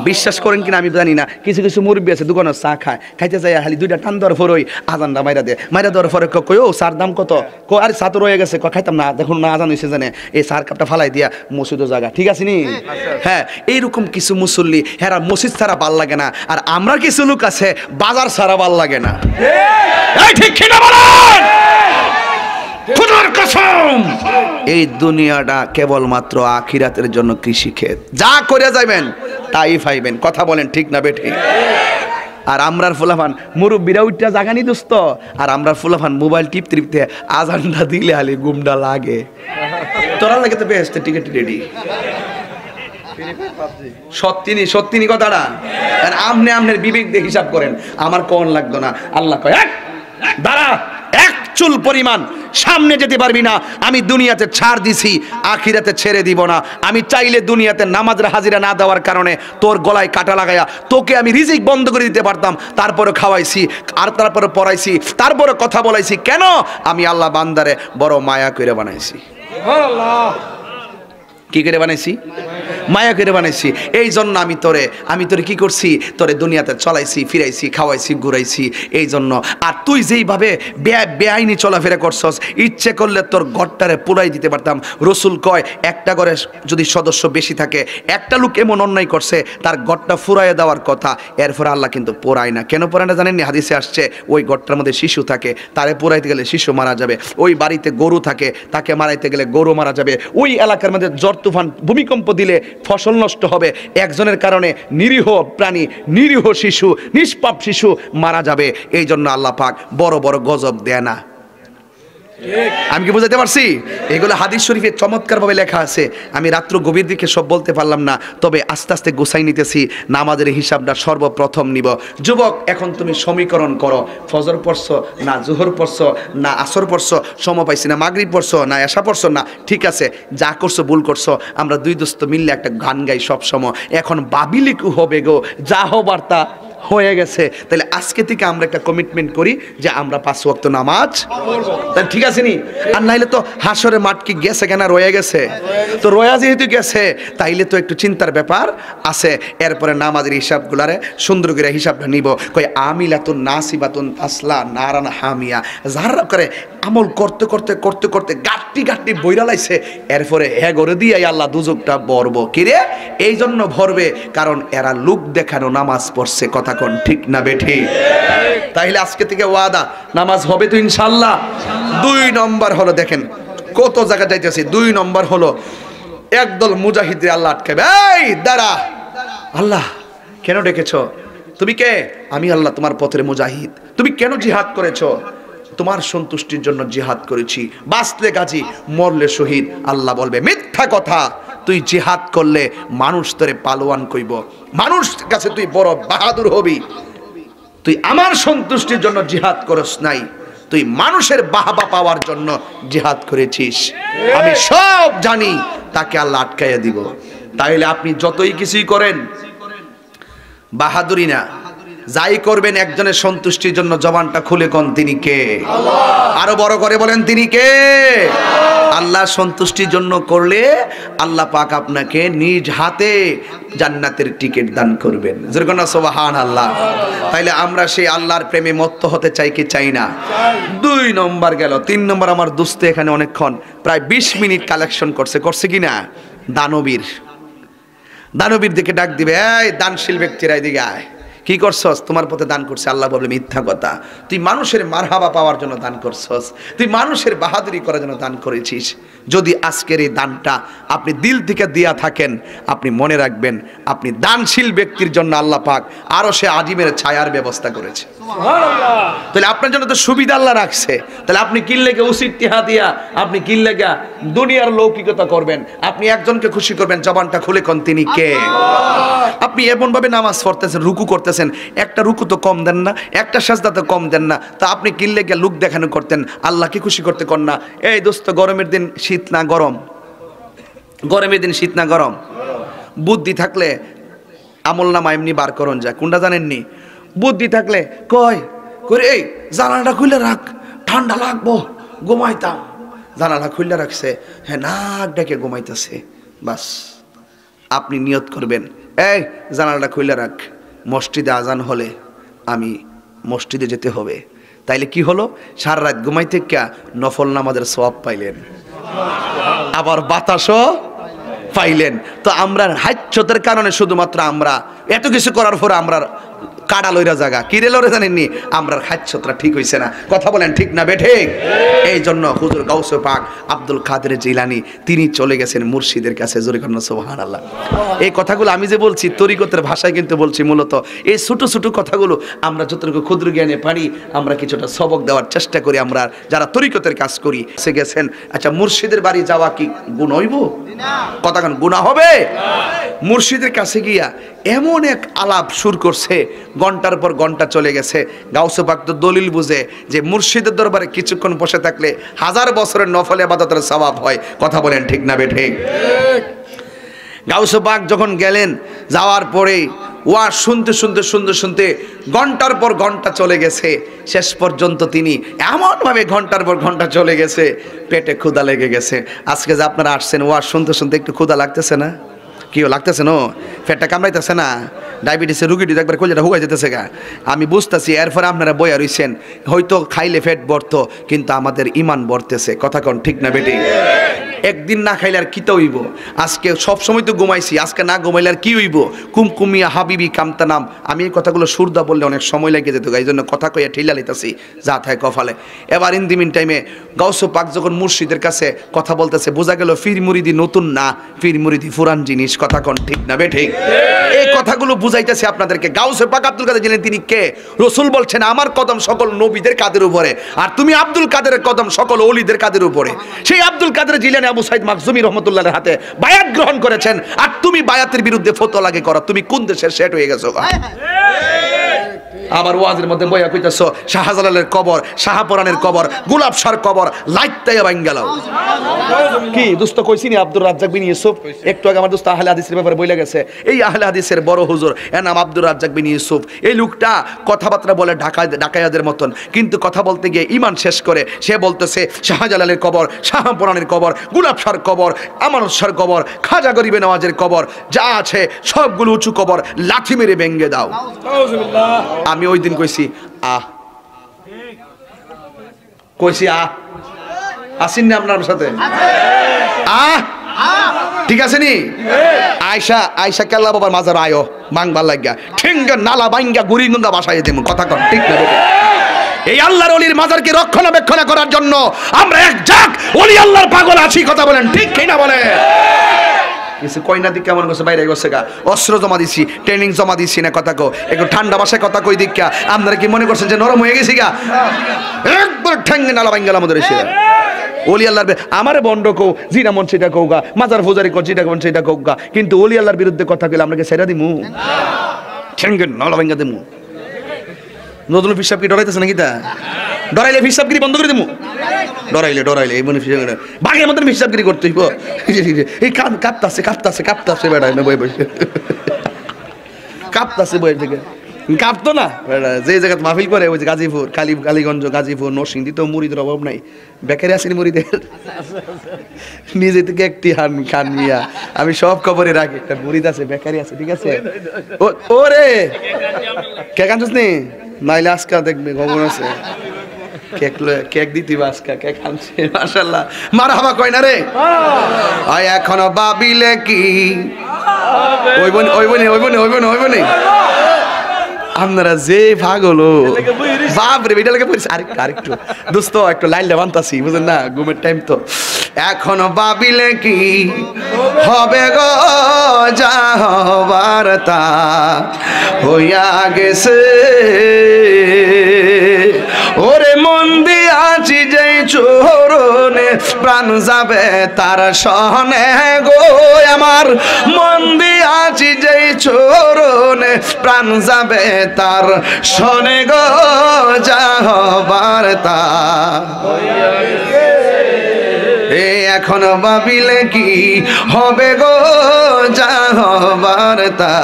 বিশ্বাস করেন কিনা আমি জানি না, কিছু কিছু মুরব্বী আছে দোকানে চা খাইতে যায় খালি 2টা টান দেওয়ার পরই আজানটা মাইরা দেওয়ার পরে কই ও চার দাম কত? আরে চা তো রয়ে গেছে খাইতাম না, দেখুন না আজান হয়েছে জানে এই চার কাপটা ফালাই দিয়া মসজিদও জায়গা, ঠিক আছে নি? হ্যাঁ এইরকম কিছু মুসল্লি হেরা মসজিদ ছাড়া ভাল লাগে না, আর আমরা কিছু লোক আছে বাজার ছাড়া ভাল লাগে না। ঠিক কিনা বলেন? খোদার কসম এই দুনিয়াটা কেবলমাত্র আখিরাতের জন্য কৃষিক্ষেত, যা করে যাবেন তাই পাইবেন। কথা বলেন ঠিক না বেঠিক? আর আমরার ফুলাফান মুরব্বীরা উঠটা জাগানি দোস্ত, আর আমরার ফুলাফান মোবাইল টিপতে আজানটা দিলে হালি গুমডা লাগে। তোরা লাগে তো বেহেশতে টিকিট রেডি। সত্যি কথাটা আমনে আমনের বিবেক দিয়ে হিসাব করেন। আমার কোন লাগতো না, আল্লাহ কয় দাঁড়া, এক চুল পরিমাণ সামনে যেতে পারবি না। আমি দুনিয়াতে ছাড় দিছি, আখিরাতে ছেড়ে দিব না। আমি চাইলে দুনিয়াতে নামাজের হাজিরা না দেওয়ার কারণে তোর গলায় কাটা লাগাইয়া তোকে আমি রিজিক বন্ধ করে দিতে পারতাম, তারপরে খাওয়াইছি, আর তারপরে পড়াইছি, তারপরে কথা বলাইছি। কেন? আমি আল্লাহ বান্দারে বড় মায়া করে বানাইছি। কি করে বানাইছি? মায়া করে বানাইছি। এই জন্য আমি তোরে কি করছি, তোরে দুনিয়াতে চলাইছি, ফিরাইছি, খাওয়াইছি, ঘুরাইছি। এই জন্য আর তুই যেইভাবে বেআইনি চলাফেরা করছস, ইচ্ছে করলে তোর ঘরটারে পুরাই দিতে পারতাম। রসুল কয় একটা ঘরে যদি সদস্য বেশি থাকে, একটা লোক এমন অন্যায় করছে, তার ঘরটা ফুরাইয়ে দেওয়ার কথা, এরপরে আল্লাহ কিন্তু পোড়ায় না। কেন পোড়ায় না জানেননি? হাদিসে আসছে ওই ঘরটার মধ্যে শিশু থাকে, তারে পোড়াইতে গেলে শিশু মারা যাবে। ওই বাড়িতে গরু থাকে, তাকে মারাইতে গেলে গরু মারা যাবে। ওই এলাকার মধ্যে ঝড় তুফান ভূমিকম্প দিলে ফসল নষ্ট হবে। একজনের কারণে নিরীহ প্রাণী, নিরীহ শিশু, নিষ্পাপ শিশু মারা যাবে। এই জন্য আল্লাহ পাক বড় বড় গজব দেয় না। আমি কি বুঝাতে পারছি? এগুলো হাদিস শরীফে চমৎকারভাবে লেখা আছে। আমি রাত্র গভীর দিকে সব বলতে পারলাম না, তবে আস্তে আস্তে গুছাই নিতেছি। নামাজের হিসাবটা সর্বপ্রথম নিব। যুবক, এখন তুমি সমীকরণ করো, ফজর পড়ছো না জোহর পড়ছো না আসর পড়ছো, সময় পাইছি না মাগরিব পড়ছো না এশা পড়ছো না, ঠিক আছে, যা করছো ভুল করছো। আমরা দুই দোস্ত মিললে একটা গান গাই সব সময়। এখন বাবিলিকু হবে গো, যা হবার তা হয়ে গেছে। তাহলে আজকে থেকে আমরা একটা কমিটমেন্ট করি যে আমরা 5 ওয়াক্ত নামাজ তাহলে ঠিক আছে নি? আর নাইলে তো হাসরে মাঠ কি গেছে কেনা রয়ে গেছে? তো রয়া যেহেতু গেছে, তাইলে তো একটু চিন্তার ব্যাপার আছে। এরপরে নামাজের হিসাবগুলারে সুন্দর করে হিসাবটা নিব। কই আমিলাতুন নাসিবাতুন তাসলা নারান হামিয়া, যারা করে আমল করতে করতে করতে করতে গাট্টি গাট্টি বইরা লাইছে, এরপরে গড়ে দিয়ে আল্লাহ দুজকটা ভরবো। কিরে? এই জন্য ভরবে কারণ এরা লোক দেখানো নামাজ পড়ছে। কথা কোন ঠিক না বেঠি? তাইলে আজকে থেকে ওয়াদা, নামাজ হবে তো ইনশাআল্লাহ। 2 নম্বর হলো, দেখেন কত জায়গা যাইতেছি। 2 নম্বর হলো একদল মুজাহিদে আল্লাহ আটকাবে। এই দাঁড়া, আল্লাহ কেন ডেকেছো? তুমি কে? আমি আল্লাহ তোমার পথের মুজাহিদ। তুমি কেন জিহাদ করেছো? তোমার সন্তুষ্টির জন্য জিহাদ করেছি। বাঁচলে গাজী, মরলে শহীদ। আল্লাহ বলবে মিথ্যা কথা, তুই জিহাদ করলে মানুষ তোরে পালোয়ান কইব, মানুষ কাছে তুই বড় বাহাদুর হবি। তুই আমার সন্তুষ্টির জন্য জিহাদ করস নাই, তুই মানুষের বাহবা পাওয়ার জন্য জিহাদ করেছিস। আমি সব জানি, তাকে আল্লাহ আটকাইয়া দিব। তাইলে আপনি যতই কিছুই করেন, বাহাদুরি না, যাই করবেন একজনের সন্তুষ্টির জন্য জবানটা খুলে কোন তিনি কে? আরো বড় করে বলেন তিনি কে? আল্লাহ সন্তুষ্টির জন্য করলে আল্লাহ পাক আপনাকে নিজ হাতে জান্নাতের টিকিট দান করবেন। যেরকম সুবহানাল্লাহ। তাইলে আমরা সেই আল্লাহর প্রেমে মত্ত হতে চাই কি চাই না? 2 নম্বর গেল। 3 নম্বর আমার দোস্ত এখানে অনেকক্ষণ প্রায় 20 মিনিট কালেকশন করছে কি না? দানবীর দিকে ডাক দিবে, এই দানশীল ব্যক্তিরা এদিকে আয়। কি করছস? তোমার পথে দান করছে। আল্লাহ বলবে মিথ্যা কথা, তুই মানুষের মারহাবা পাওয়ার জন্য দান করছস, তুই মানুষের বাহাদুরি করার জন্য দান করেছিস। যদি আজকের এই দানটা আপনি দিল থেকে দিয়া থাকেন, আপনি মনে রাখবেন আপনি দানশীল ব্যক্তির জন্য আল্লাহ পাক আরো সে আজিমের ছায়ার ব্যবস্থা করেছে। তাহলে আপনার জন্য তো সুবিধা আল্লাহ রাখছে। তাহলে আপনি কি লেগে উচিত টিহা দিয়া আপনি কি লেগা দুনিয়ার লৌকিকতা করবেন? আপনি একজনকে খুশি করবেন, জবানটা খুলে কোন তিনি কে? আপনি এমন ভাবে নামাজ পড়তেছেন, রুকু করতেছেন, একটা রুকু তো কম দেন না, একটা সাজদা তো কম দেন না, তা আপনি কি লেগে লুক দেখানো করতেন? আল্লাহকে খুশি করতে কর না। এই দোস্ত, গরমের দিন শীত না গরম? গরমের দিন শীত না গরম? বুদ্ধি থাকলে আমল নামা এমনি বার করুন যায়, কোনটা জানেননি? বুদ্ধি থাকলে কয় করে এই জানালাটা খুলে রাখ, ঠান্ডা লাগবো, ঘুমাইতাম। জানালা খুলে রাখছে, হ্যাঁ নাক ডেকে ঘুমাইতেছে। বাস আপনি নিয়ত করবেন, এই জানালাটা খুলে রাখ, মসজিদে আজান হলে আমি মসজিদে যেতে হবে। তাইলে কি হলো? সারা রাত ঘুমাইতে কে নফল নামাজের সওয়াব পাইলেন, আবার বাতাসও পাইলেন। তো আমরা হাজ্যতের কারণে শুধুমাত্র আমরা এত কিছু করার পরে আমরা কাড়া লইরা জায়গা কিরে লরে জানেননি আমরার খাচ্ছতরা ঠিক হইছে না কথা বলেন ঠিক না বেঠিক এই জন্য হুজুর গাউসে পাক আব্দুল কাদের জিলানী তিনি চলে গেছেন মুর্শিদের কাছে জোরে করেন সুবহানাল্লাহ এই কথাগুলো আমি যে বলছি তরিকতের ভাষায় কিন্তু বলছি মূলত এই ছোট ছোট কথাগুলো আমরা যতটুকু ক্ষুদ্র জ্ঞানে পারি আমরা কিছুটা সবক দেওয়ার চেষ্টা করি আমরা যারা তরিকতের কাজ করি সে গেছেন আচ্ছা মুর্শিদের বাড়ি যাওয়া কি গুনাহ হইব কথা কোন গুনাহ হবে মুর্শিদের কাছে গিয়া এমন এক আলাপ শুরু করছে ঘন্টার পর ঘন্টা চলে গেছে গাউসে পাক তো দলিল বুঝে যে মুর্শিদের দরবারে কিছুক্ষণ বসে থাকলে 1000 বছরের নফল ইবাদতের সওয়াব হয় কথা বলেন ঠিক না বেঠিক গাউসে পাক যখন গেলেন যাওয়ার পরে ওয়াজ শুনতে শুনতে শুনতে শুনতে ঘন্টার পর ঘন্টা চলে গেছে শেষ পর্যন্ত তিনি এমনভাবে ঘন্টার পর ঘন্টা চলে গেছে পেটে ক্ষুধা লেগে গেছে আজকে যে আপনারা আসছেন ওয়াজ শুনতে শুনতে একটু ক্ষুধা লাগতেছে না কিও লাগতেছে না পেটটা কামড়াইতেছে না ডায়াবেটিসের রুগীটি একবার কলিজাটা হুগাই যেতেছে গা আমি বুঝতেছি এরপরে আপনারা বইয়া রইছেন হয়তো খাইলে পেট ভরতো কিন্তু আমাদের ইমান ভরতেছে কথা কোন ঠিক না বেটি একদিন না খাইলে আর কিতা হইব আজকে সব সময় তো ঘুমাইছি আজকে না ঘুমাইলে আর কি হইব কুমকুমিয়া হাবিবি কামতা নাম আমি এই কথাগুলো সুরদা বললে অনেক সময় লাগে যেত এই জন্য কথা কইয়া ঠেলা লইতাছি যা থাকে কফালে এবার ইন দি মিন টাইমে গাউসে পাক যখন মুর্শিদের কাছে কথা বলতেছে বোঝা গেল পীর মুরিদি নতুন না পীর মুরিদি পুরান জিনিস কথা কোন ঠিক না বেঠিক এই কথাগুলো বুঝাইতেছে আপনাদেরকে গাউসে পাক আব্দুল কাদের জিলানী তিনি কে রাসূল বলছেন আমার কদম সকল নবীদের কাদের উপরে আর তুমি আব্দুল কাদেরের কদম সকল ওলিদের কাদের উপরে সেই আব্দুল কাদের জিলানী আবু সাইদ মাখজুমি রহমাতুল্লাহর হাতে বায়াত গ্রহণ করেছেন আর তুমি বায়াতের বিরুদ্ধে ফতোয়া লাগে করো তুমি কোন দেশের সেট হয়ে গেছো আবার ওয়াজের মধ্যে বইয়া কইতাছো শাহজালালের কবর শাহপরানের কবর গোলাপ শাহর কবর লাইতায়া ভাঙ্গালাও কি দোস্ত কইছি নি আব্দুর রাজ্জাক বিন ইউসুফ একটু আগে আমার দোস্ত আহলে হাদিসের ব্যাপারে বইলা গেছে এই আহলে হাদিসের বড় হুজুর এর নাম আব্দুর রাজ্জাক বিন ইউসুফ এই লোকটা কথাবার্তা বলে ঢাকায়াদের মতন কিন্তু কথা বলতে গিয়ে ঈমান শেষ করে সে বলতেছে শাহজালালের কবর শাহপরানের কবর গোলাপ শাহর কবর আমানত শাহর কবর খাজা গরিবে নওয়াজের কবর যা আছে সবগুলো উঁচু কবর লাঠি মেরে ভেঙে দাও আমি ওই দিন কইছি কইছি আসেন না আপনার সাথে ঠিক আছে নি আয়সা কেল্লা বাবার মাজার আয়ো বাংবার লাগিয়া ঠেঙ্গা নালা বাঙ্গা গুড়িগুন্দা বাসায় দেব কথা কর ঠিক না এই আল্লাহর ওলির মাজারকে রক্ষণাবেক্ষণ করার জন্য আমরা এক জাক ওলি আল্লাহর পাগল আছি কথা বলেন ঠিক কি না বলেন কিছু কইনা দি কেমন গেছে বাইরে গেছে গা অস্ত্র জমা দিছি ট্রেনিং জমা দিছি না কথা কো একটু ঠান্ডা ভাষায় কথা কই দিকা আপনারা কি মনে করছেন যে নরম হয়ে গেছি গা একবার ঠ্যাঙ্গে নালা বাঙ্গালা আমাদের এসে ওলি আল্লাহর আমারে বন্ড কও জিনা মন সেটা কও গা মাজার ফুজারি কো যেটা মন সেটা কও গা কিন্তু ওলি আল্লাহর বিরুদ্ধে কথা কইলে আমরা কি ছেড়ে দিমু ঠ্যাঙ্গে নালা বাঙ্গা দিমু নতুন হিসাব কি ডরাইতেছে নাকি তা ডরাইলে হিসাবগিরি বন্ধ করে দিমু ডরাইলে এই মনে বাঘের মতন হিসাবগিরি করতে হইব এই কাঁপতাছে বেড়ায় না বই বসে কাঁপতাছে বইয়ের থেকে কাঁপতো না যে জায়গায় মাহফিল করে ওই যে গাজীপুর কালীগঞ্জ গাজীপুর নরসিংদী তো মুড়িদের অভাব নাই বেকারি আসেনি মুড়িদের নিজে থেকে একটি খান মিয়া আমি সব খবরে রাখি একটা মুড়িদ আছে বেকারি আছে ঠিক আছে ওরে কে কাঁদছিস নি নাইলে আজকা দেখবে খবর আছে কেক দিতি আজকা কেক আনছে মাশাআল্লাহ মারহাবা কই না রে আয় এখনো বাবিলে কি ওইবনি আপনারা যে পাগল বাপরে বেটা লাগে পড়ছে আরেকটু দোস্ত একটু লাইনটা বানতাছি বুঝেন না ঘুমের টাইম তো এখনো ভাবিলে কি হবে গো যা হবার তা হইয়া গেছে ওরে মন দিয়াছি যে চোরনে প্রাণ যাবে তার সহনে গো আমার মন দিয়াছি যে চোরনে প্রাণ যাবে তার শোনে গো যা হবার তা এখনো ভাবিলে কি হবে গো যা হবার তা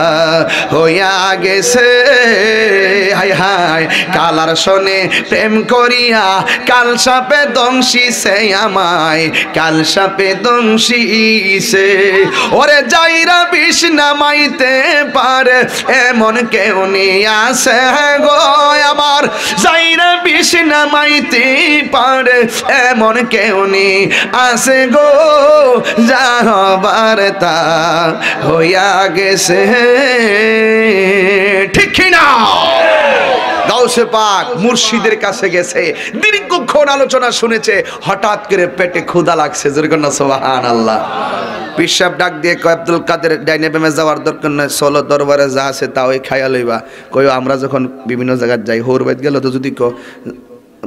হইয়া গেছে হায় হায় কালার শোনে প্রেম করিয়া কাল সাপে দংশিছে আমায় কাল সাপে দংশিছে ওরে যাইরা বিষ নামাইতে পারে এমন কেউ নিয়ে আসে গো আমার যাইরা বিষ নামাইতে পারে এমন কেউ নিয়ে আসে গো যা হবার তা হইয়া গেছে ঠিক না গাউসে পাক মুর্শিদের কাছে গেছে, দীর্ঘক্ষণ আলোচনা শুনেছে, হঠাৎ করে পেটে ক্ষুধা লাগছে, যেরকম না সুবহানাল্লাহ। পীর সাহেব ডাক দিয়ে কয় আব্দুল কাদের ডাইনে বেমে যাওয়ার দরকার নাই, চলো দরবারে যা আছে তা ওই খাইয়া লইবা। কই আমরা যখন বিভিন্ন জায়গায় যাই, হোর বাইত গেল তো যদি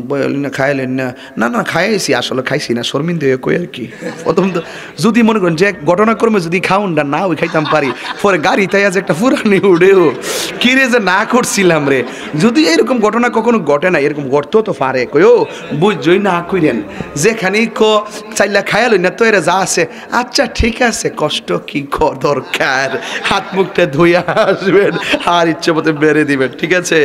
বলি না খাইলেন না, না না খাইছি, আসলে খাইছি না, শর্মিন্দা হয়ে কই আর কি। প্রথম তো যদি মনে করেন যে ঘটনাক্রমে যদি খাউনটা না ওই খাইতাম পারি, পরে গাড়ি তাই আজ একটা ফুরানি উড়েও কিরে যে না করছিলাম রে। যদি এরকম ঘটনা কখনো ঘটে না, এরকম ঘটতেও তো পারে, কইও বুঝছই না কইরেন, যেখানেই চাইলা খায়ালই না তো এরা যা আছে, আচ্ছা ঠিক আছে, কষ্ট কি দরকার, হাত মুখটা ধুইয়া আসবেন আর ইচ্ছে মতো বেড়ে দিবেন, ঠিক আছে।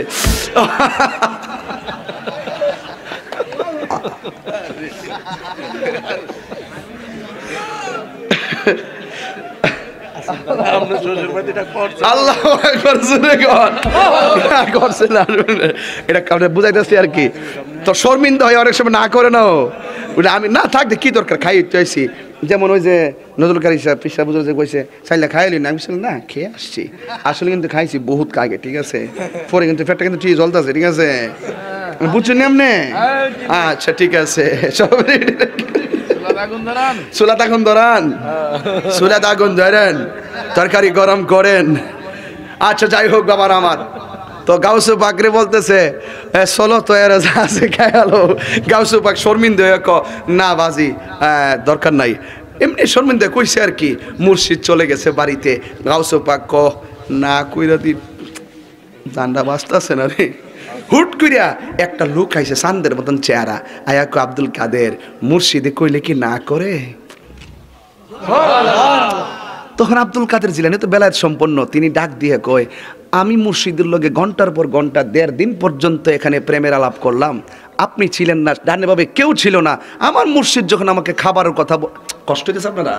আল্লাহ এটা কাউকে বুঝাইতেছি আর কি। তো শর্মিন্দা হয় অনেক সময় না করে নাও, আমি না থাকতে কি দরকার, খাই চাইছি। যেমন ওই যে নজরুল কারি সাহেব পিসা বুঝে যে কইছে চাইলে খাইলি না, আমি না খেয়ে আসছি, আসলে কিন্তু খাইছি বহুত আগে, ঠিক আছে, পরে কিন্তু পেটটা কিন্তু ঠিক জ্বলতেছে, ঠিক আছে, বুঝছেন এমনি? আচ্ছা ঠিক আছে, সব চুলাত আগুন ধরান, চুলাত আগুন ধরেন, তরকারি গরম করেন। আচ্ছা যাই হোক বাবার আমার, তো গাউসু পাকরে বলতেছে চলো তো এর যা আছে খেয়ালো। গাউসু পাক শর্মিন্দা না বাজি দরকার নাই, এমনি শর্মিন্দা কইছে আর কি। মুর্শিদ চলে গেছে বাড়িতে, গাউসু পাক না কইরা দি জান্ডা বাঁচতেছে না রে। হুট করিয়া একটা লোক আইছে, চাঁদের মতন চেহারা, আয়া কো আব্দুল কাদের মুর্শিদে কইলে কি না করে? তখন আব্দুল কাদের জিলানী তো বেলায়েত সম্পন্ন, তিনি ডাক দিয়ে কয় আমি মুর্শিদের লগে ঘন্টার পর ঘন্টা 1.5 দিন পর্যন্ত এখানে প্রেমের আলাপ করলাম, আপনি ছিলেন না, ডানে ভাবে কেউ ছিল না। আমার মুর্শিদ যখন আমাকে খাবারের কথা, কষ্ট হইতেছে আপনারা,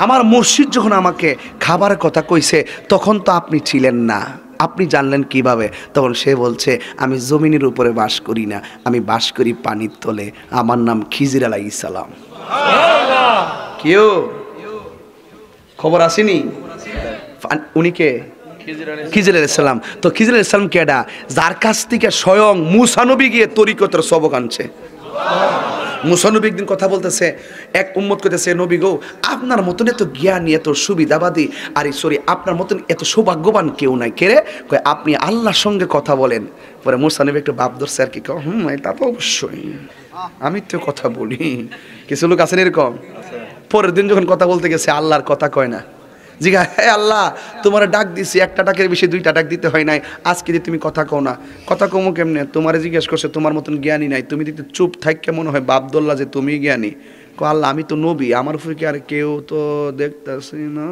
আমার মুর্শিদ যখন আমাকে খাবারের কথা কইছে তখন তো আপনি ছিলেন না, আপনি জানলেন কিভাবে? তখন সে বলছে আমি জমিনের উপরে বাস করি না, আমি বাস করি পানির তলে, আমার নাম খিজির আলাইহিস সালাম। কেউ খবর আসেনি উনি কে? খিজির আলাইহিস সালাম। তো খিজির আলাইহিস সালাম কেডা? যার কাছ থেকে স্বয়ং মুসা নবী গিয়ে তরিকতের সবক আনছে। মুসা নবী একদিন কথা বলতেছে, এক উম্মত কইতেছে নবী গো আপনার মতন এত জ্ঞানী, এত সুবিধাবাদী, আর সরি আপনার মতন এত সৌভাগ্যবান কেউ নাই। কে রে? কয় আপনি আল্লাহর সঙ্গে কথা বলেন। পরে মুসা নবী একটু ভাব ধরছে আর কি, তা তো অবশ্যই, আমি তো কথা বলি। কিছু লোক আছেন এরকম, পরের দিন যখন কথা বলতে গেছে আল্লাহর কথা কয় না, জিগা হে আল্লাহ তোমার ডাক দিছি, একটা ডাকের বেশি 2টা ডাক দিতে হয় নাই, আজকে যে তুমি কথা কও না, কথা কমো কেমনে? তোমারে জিজ্ঞেস করছে তোমার মতন জ্ঞানী নাই, তুমি দিতে চুপ থাইকে মনে হয় বাবদুল্লাহ যে তুমি জ্ঞানী। কো আল্লাহ আমি তো নবী, আমার উপরে কি আর কেউ তো দেখতেছি না?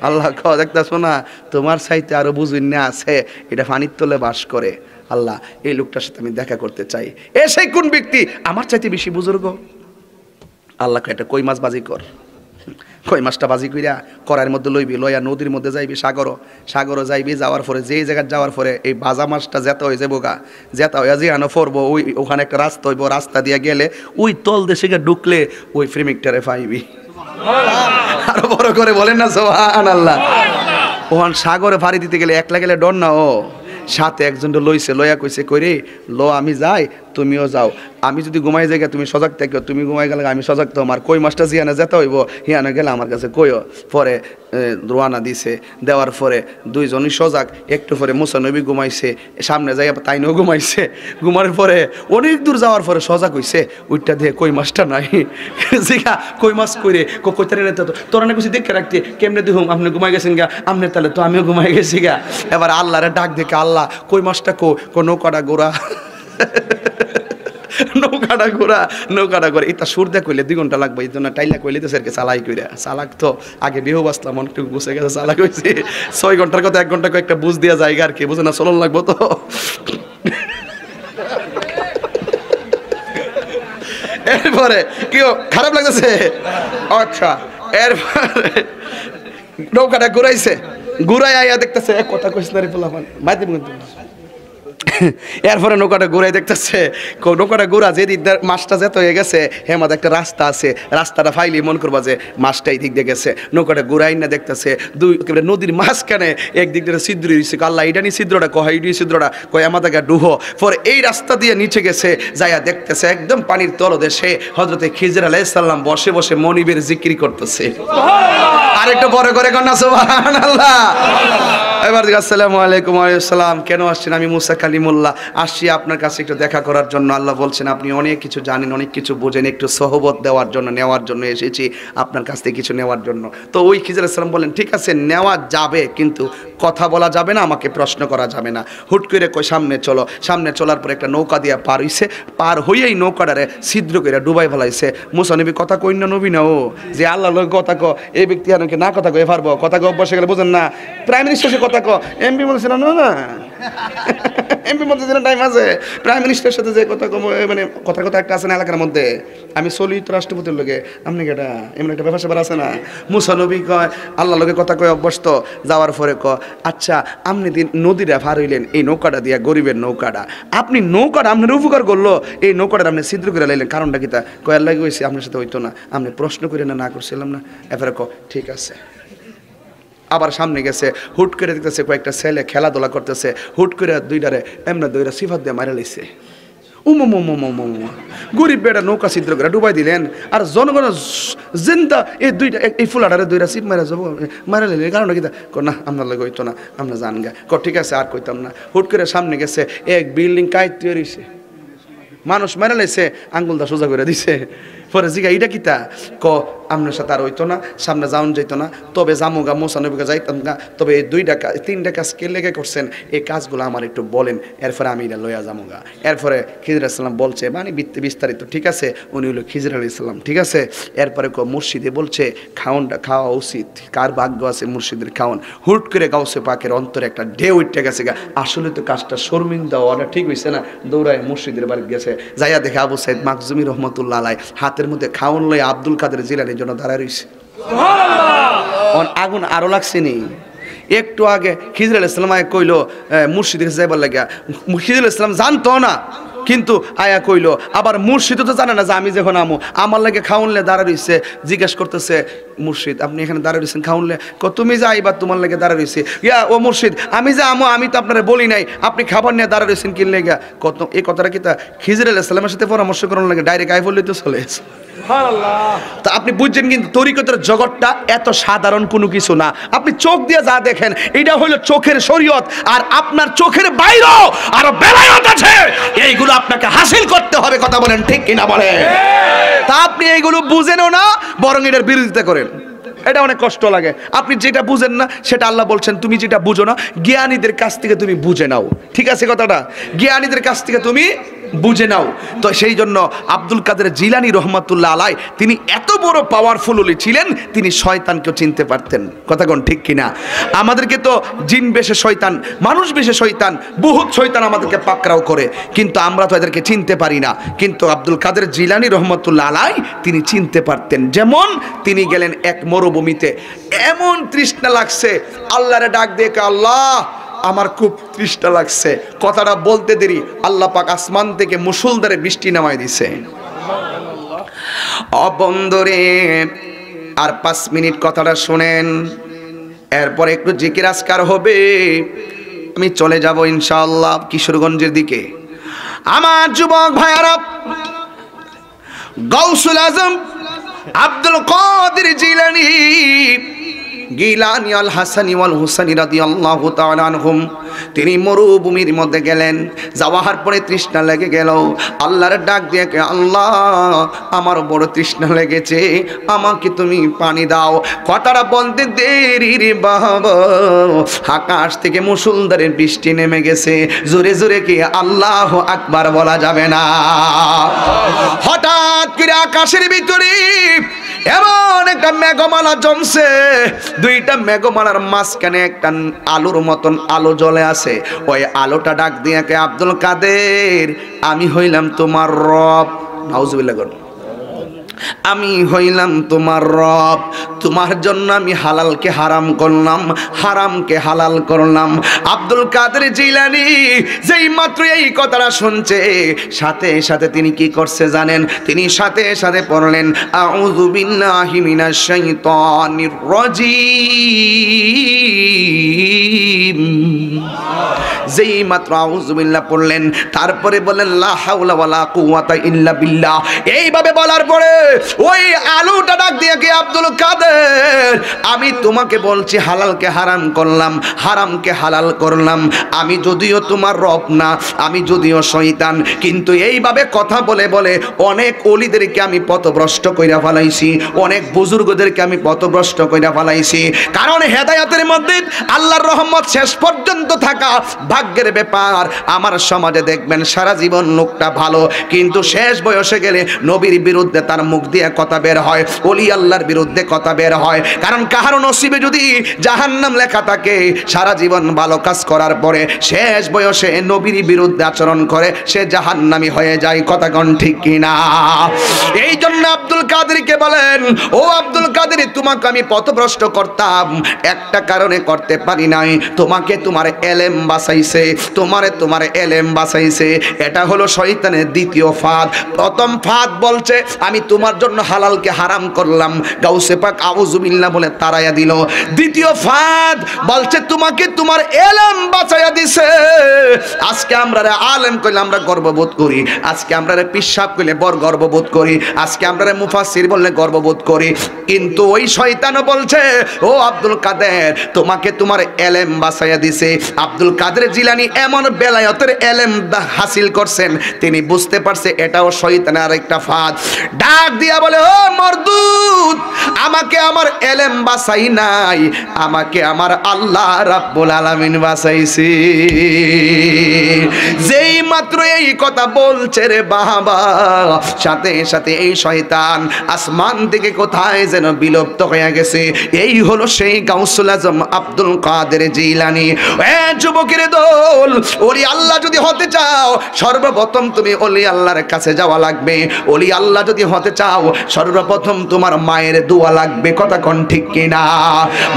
আল্লাহ ক দেখতেছো না, তোমার চাইতে আরো বুঝুন না আছে, এটা পানির তলে বাস করে। আল্লাহ এই লোকটার সাথে আমি দেখা করতে চাই। এ সেই কোন ব্যক্তি? আমার চাইতে বেশি বুজুর্গ। আল্লাহ এটা কই মাছ বাজি কর, কই মাছটা বাজি কইরা কড়াইয়ের মধ্যে লইবি, লইয়া নদীর মধ্যে যাইবি, সাগরও যাইবি, যাওয়ার পরে যেই জায়গায় যাওয়ার পরে এই বাজা মাছটা যেতে হয়ে যাবো গা, যেতে হইয়া যে আনো পড়বো, ওই ওখানে একটা রাস্তা হইব, রাস্তা দিয়ে গেলে ওই তল দেশে ঢুকলে ওই প্রেমিকটারে পাইবি। আরো বড় করে বলেন না সুবহানাল্লাহ। ওখান সাগরে ফাড়ি দিতে গেলে একলা গেলে ডর না, ও সাথে একজন লইছে, লইয়া কইছে কইরে লো আমি যাই তুমিও যাও, আমি যদি ঘুমাই যাই তুমি সজাগ থাকো, তুমি ঘুমাই গেলে আমি সজাগ থাকো, আর কই মাছটা জিয়ানে যেতে হইব হিয়ানে গেলে আমার কাছে কইও। পরে রোয়ানা দিছে, দেওয়ার পরে দুইজনই সজাগ। একটু পরে মুসা নবী ঘুমাইছে, সামনে যাই তাইনও ঘুমাইছে, ঘুমানোর পরে অনেক দূর যাওয়ার পরে সজাগ হইছে, ওইটা দিয়ে কই মাছটা নাই। জিগা কই মাছ কইরে কইতারে না, তো তোরা না কিছু দেখে রাখতে কেমনে দেখুম আপনি ঘুমাই গেছেন গা, আপনি তাহলে তো আমিও ঘুমাই গেছি গা। এবার আল্লাহরে ডাক দেখে আল্লাহ কই মাছটা কো নৌকাটা গোড়া, নৌকাটা ঘোরা এটা সুর দেয়া কইলে 2 ঘন্টা লাগবে, এই জন্য টাইলা কইলে তো স্যারকে চালাই কইরা, চালাক তো আগে বিহু বাসলাম অনেকটু বসে গেছে, চালাক হয়েছে 6 ঘন্টার কথা 1 ঘন্টা একটা বুঝ দেওয়া জায়গা আর কি, বুঝে না চলন লাগবো তো। এরপরে কেউ খারাপ লাগতেছে, আচ্ছা এরপরে নৌকাটা ঘুরাইছে, ঘুরাই আইয়া দেখতেছে এক কথা কইস না রে পোলাপান মাইতে কিন্তু এরপরে নৌকাটা ঘুরাই দেখতেছে, নৌকাটা ঘোরা যেদিক দিয়ে মাছটা যেতে হয়ে গেছে হেমাদ একটা রাস্তা আছে, রাস্তাটা ফাইলি মন করবা যে মাছটা এই দিক দিয়ে গেছে। নৌকাটা ঘুরাই না দেখতেছে দুই একেবারে নদীর মাঝখানে একদিক দিয়ে ছিদ্র হয়েছে, আল্লাহ এটা নি ছিদ্রটা কয় এইডি ছিদ্রটা কয় আমাদেরকে ডুহো। পরে এই রাস্তা দিয়ে নিচে গেছে, যাইয়া দেখতেছে একদম পানির তলদেশে হযরতে খিজির আলাইহিস সালাম বসে বসে মনিবের জিকির করতেছে। আরেকটু বড় করে কন্যা সুবহানাল্লাহ। এবার আসসালামু আলাইকুম। ওয়ালাইকুম আসসালাম। কেন আসছেন? আমি মুসা কালিমুল্লাহ, আসছি আপনার কাছে একটু দেখা করার জন্য। আল্লাহ বলছেন আপনি অনেক কিছু জানেন, অনেক কিছু বোঝেন, একটু সহবত দেওয়ার জন্য, নেওয়ার জন্য এসেছি আপনার কাছ থেকে কিছু নেওয়ার জন্য। তো ওই খিজির আলাইহিস সালাম বলেন ঠিক আছে নেওয়া যাবে, কিন্তু কথা বলা যাবে না, আমাকে প্রশ্ন করা যাবে না। হুট করে কই সামনে চলো। সামনে চলার পর একটা নৌকা দিয়া পার হইছে, পার হইয়াই নৌকাটারে ছিদ্র করে ডুবাই ফেলাইছে। মুসা নবী কথা কই না, নবী না ও যে আল্লাহ লোক কথা ক, এই ব্যক্তি আনকে না কথা কয়ে পারবো, কথা কো বসে গেলে বুঝেন না। প্রাইম মিনিস্টার কথা ক, এমপি বলছিল না এমপি মধ্যে যেন টাইম আছে, প্রাইম মিনিস্টারের সাথে যে কথা মানে কথা একটা আছে না এলাকার মধ্যে, আমি চলি তো রাষ্ট্রপতির লোকে আপনি কেটা এমন একটা ব্যাপার স্যাপার আছে না। মুসা নবী কয় আল্লাহ লোকে কথা কয়ে অভ্যস্ত। যাওয়ার পরে ক আচ্ছা আপনি দিন নদীটা পার হইলেন এই নৌকাটা দিয়া, গরিবের নৌকাটা, আপনি নৌকাটা আপনার উপকার করলো, এই নৌকাটা আপনি ছিদ্র করে লাইলেন, কারণটা কি তা কয়ার লাগে হয়েছে আপনার সাথে হইতো না, আপনি প্রশ্ন করে না করছিলাম না। এবারে ক ঠিক আছে। আবার সামনে গেছে, হুট করে দেখতেছে কয়েকটা ছেলে খেলাধুলা করতেছে, হুট করে দুইটারে এমনি দুইটা সিফাত দিয়ে মারা লাইছে। গরিব বেটা নৌকা ছিদ্র করে ডুবাই দিলেন, আর জনগণ জিন্দা এই দুইটা এই ফুলাটারে দুইটা সিপ মারা যাবো মারা লাইলেন, কারণটা কি না আপনার লাগে হইতো না, আমরা জান গা। ঠিক আছে আর কইতাম না। হুট করে সামনে গেছে, এক বিল্ডিং কাইত তৈরিছে, মানুষ মারা লাইছে, আঙ্গুলটা সোজা করে দিছে। পরে জিগা এটা কিতা ক আপনার সাথে আর হইতো না, সামনে যাওন যাইতো না, তবে জামুগা মোসানবিকে যাইতাম গা, তবে এই তিনটা কাজ কে লেগে করছেন এই কাজগুলো আমার একটু বলেন, এরপরে আমি এটা লইয়া জামুগা। এরপরে খিজির আলাইহিস সালাম বলছে মানে বিস্তারিত, ঠিক আছে উনি হলো খিজির আলাইহিস সালাম, ঠিক আছে। এরপরে মুর্শিদে বলছে খাওনটা খাওয়া উচিত, কার ভাগ্য আছে মুর্শিদের খাওন। হুট করে গাউসে পাকের অন্তরে একটা ঢেউ উঠে গেছে গা, আসলে তো কাজটা শর্মিন্দা ওটা ঠিক হয়েছে না। দৌড়ায় মুর্শিদের বাড়ি গেছে, যাইয়া দেখে আবু সাইদ মাকজুমি রহমতুল্লাহ আলাই হাতের মধ্যে খাওন লই আব্দুল কাদের জিলানির জন্য দাঁড়ায় রয়েছে। আগুন আরো লাগছে নি। একটু আগে খিজির আলাইহিস সালাম কইলো মুর্শিদের কাছে যাইবার লাগিয়া, খিজির আলাইহিস সালাম জানতো না কিন্তু আয়া কইলো, আবার মুর্শিদ তো জানে না যে আমি যখন আমু আমার লাগে খাউনলে দাঁড়া রইছে। জিজ্ঞেস করতেছে মুর্শিদ আপনি এখানে দাঁড়া রইছেন খাউনলে, তুমি যাই বা তোমার লাগে দাঁড়া রইছে। ইয়া ও মুর্শিদ আমি যে আমু আমি তো আপনারা বলি নাই, আপনি খাবার নিয়ে দাঁড়া রইছেন কি লেগা কত এই কথাটা কি তা খিজির আলাইহিস সালামের সাথে পরামর্শ করার লাগে ডাইরেক্ট আই বললে তো চলে এসে। তা আপনি বুঝছেন কিন্তু তরিকতের জগৎটা এত সাধারণ কোনো কিছু না। আপনি চোখ দিয়ে যা দেখেন এটা হলো চোখের শরীয়ত, আর আপনার চোখের বাইরেও আরো বেলায়েত আছে, এইগুলো আপনাকে হাসিল করতে হবে। কথা বলেন ঠিক কিনা বলেন? তা আপনি এইগুলো বুঝেনও না, বরং এটার বিরোধিতা করেন। এটা অনেক কষ্ট লাগে। আপনি যেটা বুঝেন না সেটা আল্লাহ বলছেন তুমি যেটা বুঝো না জ্ঞানীদের কাছ থেকে তুমি বুঝে নাও, ঠিক আছে কথাটা? জ্ঞানীদের কাছ থেকে তুমি বুঝে নাও। তো সেই জন্য আব্দুল কাদের জিলানী রহমাতুল্লাহ আলাই তিনি এত বড় পাওয়ারফুল ওলি ছিলেন, তিনি শয়তানকেও চিনতে পারতেন। কথা কোন ঠিক কিনা? আমাদেরকে তো জিন বেশে শয়তান, মানুষ বেশে শয়তান, বহুত শয়তান আমাদেরকে পাকড়াও করে, কিন্তু আমরা তো এদেরকে চিনতে পারি না। কিন্তু আব্দুল কাদের জিলানী রহমাতুল্লাহ আলাই তিনি চিনতে পারতেন। যেমন তিনি গেলেন এক মরুভূমিতে, এমন তৃষ্ণা লাগছে, আল্লাহরে ডাক দিয়ে আল্লাহ আমার খুব তৃষ্ণা লাগছে। কথাটা বলতে দেরি আল্লাহ পাক আসমান থেকে মুষলধারে বৃষ্টি নামায় দিছে। অবন্দরে আর 5 মিনিট কথাটা শুনেন, এরপর একটু জিকির আজকার হবে, আমি চলে যাব ইনশাআল্লাহ কিশোরগঞ্জের দিকে। আমার যুবক ভাইয়ারা, গাউসুল আজম আব্দুল কাদের জিলানী গিলানি আল হাসানি ওয়াল হুসাইনি রাদিয়াল্লাহু তাআলা আনহুম তিনি মরুভূমির মধ্যে গেলেন। যাওয়ার পরে তৃষ্ণা লেগে গেল, আল্লাহর ডাক দিয়ে আল্লাহ আমার বড় তৃষ্ণা লেগেছে, আমাকে তুমি পানি দাও। কথাটা বলতে দেরি রে বাবা, আকাশ থেকে মুষলধারে বৃষ্টি নেমে গেছে। জোরে জোরে কি আল্লাহু আকবার বলা যাবে না? হঠাৎ করে আকাশের ভিতরে এমন একটা মেঘমালা জমছে, দুইটা মেঘমালার মাঝখানে একটা আলোর মতন আলো জ্বলে আছে। ওই আলোটা ডাক দিয়ে আব্দুল কাদের আমি হইলাম তোমার রব। নাউজুবিল্লাহ। আমি হইলাম তোমার রব, তোমার জন্য আমি হালালকে হারাম করলাম, হারামকে হালাল করলাম। আব্দুল কাদের জিলানী যেই মাত্র এই কথাটা শুনছে, সাথে সাথে তিনি কি করছে জানেন? তিনি সাথে সাথে পড়লেন আউযু বিল্লাহি মিনাশ শাইতানির রাজিম। যেই মাত্র আউযু বিল্লাহ পড়লেন, তারপরে বলেন লা হাওলা ওয়ালা কুওয়াতা ইল্লা বিল্লাহ। এইভাবে বলার পরে ওই আলুটা ডাক দিয়ে কি আব্দুল কাদের, আমি তোমাকে বলছি হালালকে হারাম করলাম, হারামকে হালাল করলাম। আমি যদিও তোমার রব না, আমি যদিও শয়তান, কিন্তু এইভাবে কথা বলে বলে অনেক ওলিদেরকে আমি পথভ্রষ্ট কইরা ফেলাইছি, অনেক বুজুর্গদেরকে আমি পথভ্রষ্ট কইরা ফেলাইছি। কারণ হেদায়েতের মধ্যে আল্লাহর রহমত শেষ পর্যন্ত থাকা ভাগ্যের ব্যাপার। আমার সমাজে দেখবেন সারা জীবন লোকটা ভালো, কিন্তু শেষ বয়সে গেলে নবীর বিরুদ্ধে তার মুখ দিয়ে কথা বের হয়, ওলি আল্লাহর বিরুদ্ধে কথা বের হয়। কারণ কাহারও নসিবে যদি জাহান্নাম লেখা থাকে, সারা জীবন ভালো কাজ করার পরে শেষ বয়সে নবীর বিরুদ্ধে আচরণ করে, সে জাহান্নামী হয়ে যায়। কথা কোন ঠিক কিনা? এই জন্য আব্দুল কাদেরকে বলেন, ও আব্দুল কাদের, তোমাকে আমি পথভ্রষ্ট করতাম, একটা কারণে করতে পারি নাই, তোমাকে তোমার এলেম বাঁচাইছে, তোমার এলেম বাঁচাইছে। এটা হলো শয়তানের দ্বিতীয় ফাঁদ। প্রথম ফাঁদ বলছে আমি তোমার জন্য হালালকে হারাম করলাম, গাউসে পাক আউযু বিল্লাহ বলে তাড়াইয়া দিল। দ্বিতীয় ফাঁদ বলছে তোমাকে তোমার এলেম বাঁচাইয়া দিছে। আজকে আমরা আলেম কইলে আমরা গর্ববোধ করি, আজকে আমরা পিশাব কইলে বড় গর্ববোধ করি, আজকে আমরা মুফাসসির বললে গর্ববোধ করি। কিন্তু ওই শয়তানও বলছে ও আব্দুল কাদের, তোমাকে তোমার এলেম বাঁচাইয়া দিছে। আব্দুল কাদের জিলানী এমন বেলায়েতের এলেম হাসিল করছেন, তিনি বুঝতে পারছে এটাও শয়তানের আরেকটা ফাঁদ। ডাক দিয়া বলে, ও মরদুদ, আমাকে আমার এলেম বাঁচাই নাই, আমাকে আমার আল্লাহ রাব্বুল আলামিন বাঁচাইছে। যেই মাত্র এই কথা বলছে রে বাবা, সাথে সাথে এই শয়তান আসমান থেকে কোথায় যেন বিলুপ্ত হয়ে গেছে। এই হলো সেই গাউসুল আজম আব্দুল কাদের জিলানী। এ যুবকের দল, ওলি আল্লাহ যদি হতে চাও, সর্বপ্রথম তুমি ওলি আল্লাহর কাছে যাওয়া লাগবে। ওলি আল্লাহ যদি হতে চাও, সর্বপ্রথম তোমার মায়ের দোয়া লাগবে। কথা কোন ঠিক কিনা?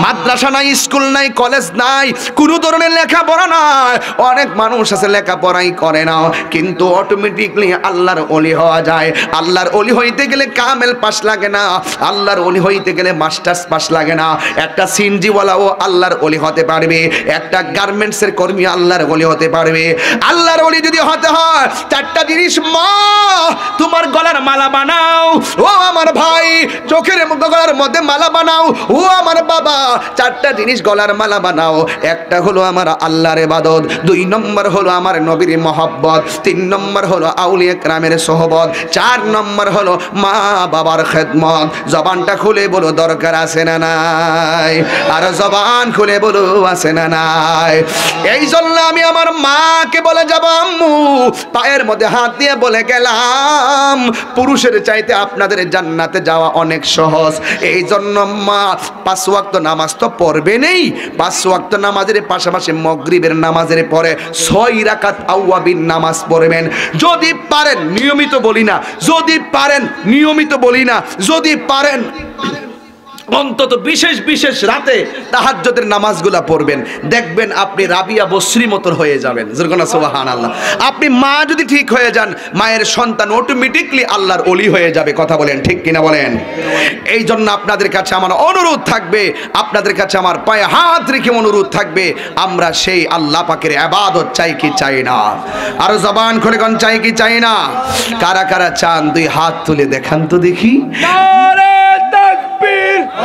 মাদ্রাসা নাই, স্কুল নাই, কলেজ নাই, কোনো ধরনের লেখাপড়া নাই। অনেক মানুষ আছে লেখাপড়াই করে না, কিন্তু অটোমেটিকলি আল্লাহর ওলি হওয়া যায়। আল্লাহর ওলি হইতে গেলে কামেল পাস লাগে না, আল্লাহর ওলি হইতে গেলে মাস্টার্স পাস লাগে না। একটা সিনজিওয়ালাও আল্লাহর ওলি হতে পারবে, একটা গার্মেন্টসের কর্মী আল্লাহর ওলি হতে পারবে। আল্লাহর ওলি যদি হতে হয়, চারটা জিনিস মা তোমার গলার মালা বানাও, ও আমার ভাই চোখের গলার মধ্যে মালা বানাও, ও আমার বাবা চারটা জিনিস গলার মালা বানাও। একটা হলো আমার আল্লাহর ইবাদত, 2 নম্বর হলো আমার নবীর মহব্বত, 3 নম্বর হলো আউলিয়া কেরামের সোহবত, 4 নম্বর হলো মা বাবার খেদমত। জবানটা খুলে বলো দরকার আছে না নাই? আর জবান খুলে বলো আছে না নাই? এই জন্য আমি আমার মাকে বলে যাব, আম্মু পায়ের মধ্যে হাত দিয়ে বলে গেলাম, পুরুষের চাইতে আপনাদের জান্নাতে যাওয়া অনেক সহজ। এই জন্য মা 5 ওয়াক্ত নামাজ তো পড়বে নেই, 5 ওয়াক্ত নামাজের পাশাপাশি মাগরিবের নামাজের পরে 6 রাকাত আওয়াবিন নামাজ পড়বেন। যদি পারেন, নিয়মিত বলি না, যদি পারেন, নিয়মিত বলি না, যদি পারেন অন্তত বিশেষ বিশেষ রাতে তাহাজ্জুদের নামাজগুলা পড়বেন, দেখবেন আপনি রাবিয়া বসরি মতো হয়ে যাবেন। সুবহানাল্লাহ। আপনি মা যদি ঠিক হয়ে যান, মায়ের সন্তান অটোমেটিকলি আল্লাহর ওলি হয়ে যাবে। কথা বলেন ঠিক কিনা বলেন? এই জন্য আপনাদের কাছে আমার অনুরোধ থাকবে, আপনাদের কাছে আমার পায়ে হাত রেখে অনুরোধ থাকবে, আমরা সেই আল্লাহ পাকের ইবাদত চাই কি চাই না? আর জবান খুলে কোন চাই কি চাই না? কারা কারা চান 2 হাত তুলে দেখান তো দেখি।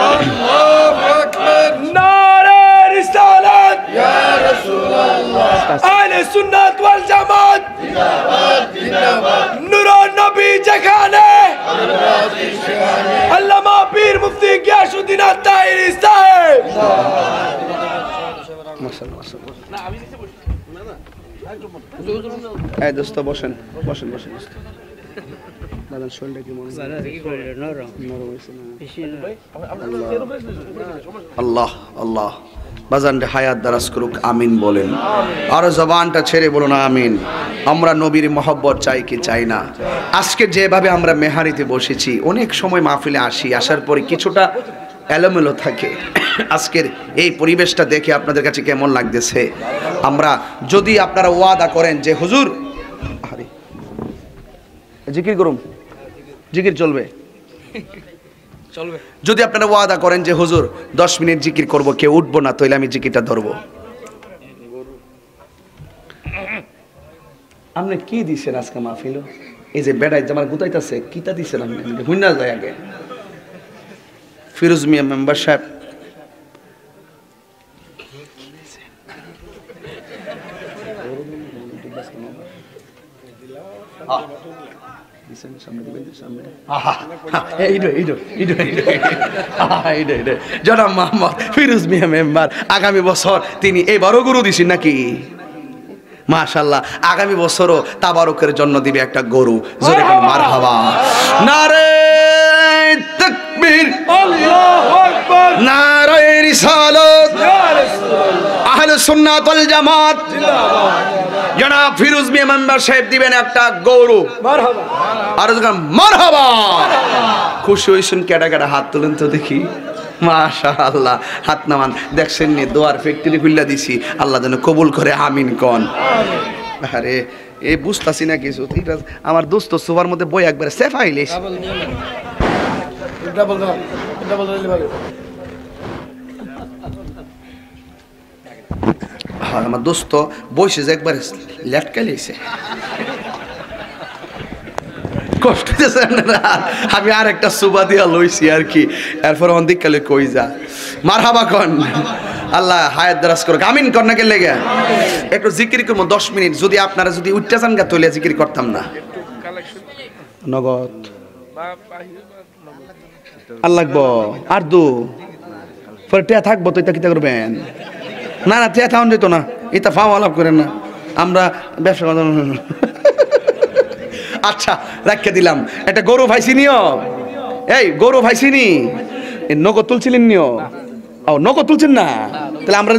আল্লাহু আকবার, নারে রিসালাত ইয়া রাসূলুল্লাহ, আহলে সুন্নাত ওয়াল জামাত জিন্দাবাদ জিন্দাবাদ, নূরুন নবী যেখানে আল্লামা পীর মুফতি গিয়াসউদ্দিন আত-তাহিরি সাহেব। মাশাআল্লাহ। না আমি নিচে বসি না, না এই দোস্ত বসেন বসেন বসেন। দাদার শরীরটা কি মনে হয়? আল্লাহ আল্লাহ বাজানরে হায়াত দারাজ করুক, আমিন বলেন। আর জবানটা ছেড়ে বলুন আমিন। আমরা নবীর মহব্বত চাই কি চাই না? আজকে যেভাবে আমরা মেহারিতে বসেছি, অনেক সময় মাহফিলে আসি, আসার পরে কিছুটা এলোমেলো থাকে। আজকের এই পরিবেশটা দেখে আপনাদের কাছে কেমন লাগতেছে? আমরা যদি আপনারা ওয়াদা করেন যে হুজুর আরে জিকির করুন, জিকির চলবে, যদি আপনারা ওয়াদা করেন যে হুজুর 10 মিনিট জিকির করব, কেউ উঠবো না, তাহলে আমি জিকিরটা ধরবো। আপনি কি দিছেন আজকে মাহফিল? এই যে বেড়াই জামার গুতাইতেছে, কিতা দিছেন আপনি? হুইনা যায় আগে ফিরোজ মিয়া মেম্বার সাহেব, জনাব মোহাম্মদ ফিরোজ মিয়া মেম্বার, আগামী বছর তিনি এবারও গরু দিছেন নাকি? মাশাআল্লাহ, আগামী বছরও তাবারকের জন্য দিবে একটা গরু। জোরে বলুন মারহাবা। নারে তাকবীর, আল্লাহু আকবার, নারে রিসালাত, ইয়া রাসূলুল্লাহ, আহলে সুন্নাত ওয়াল জামাত জিন্দাবাদ। জনাব ফিরোজ মিয়া মেম্বার সাহেব দিবেন একটা গরু। মারহাবা, আর মারহাবা। খুশি হইছেন? কেডা কেডা হাত তুলেন তো দেখি। মাশাআল্লাহ, হাত নামান। দেখছেন নি দোয়ার ফ্যাক্টরি খুললা দিছি, আল্লাহ যেন কবুল করে, আমিন কন। আরে এই বুঝতাছি না কিছু। ঠিক আছে, আমার দোস্ত সোফার মধ্যে বই একবারে সেফা আইলিস। ডাবল দিলে ভালো। হ্যাঁ, আমার দোস্ত বসে যে একবারে লেটকা লিয়েছে, কষ্ট দিয়েছে না। আমি আর একটা সুবা দিয়া লইছি আর কি। এরপর অন্দিকালে কই যা মারহাবা কন। আল্লাহ হায়াত দারাজ করুক, আমিন কর না। কে লেগে একটু জিকির করবো 10 মিনিট। যদি আপনারা যদি উঠতে চান গা, তৈলে জিকির করতাম না। নগদ আর লাগবো আর দু পরে টিয়া থাকবো তো, এটা কিতা করবেন? না না, টিয়া থাউন যেত না, এটা ফাও আলাপ করেন না, আমরা ব্যবসা করতাম। আচ্ছা রাখিয়ে দিলাম। একটা গরু ভাইছি নিও, এই গরু ভাইছি নি, নগদ তুলছিলেন নিও। ও নগদ তুলছেন না, তাহলে আমরা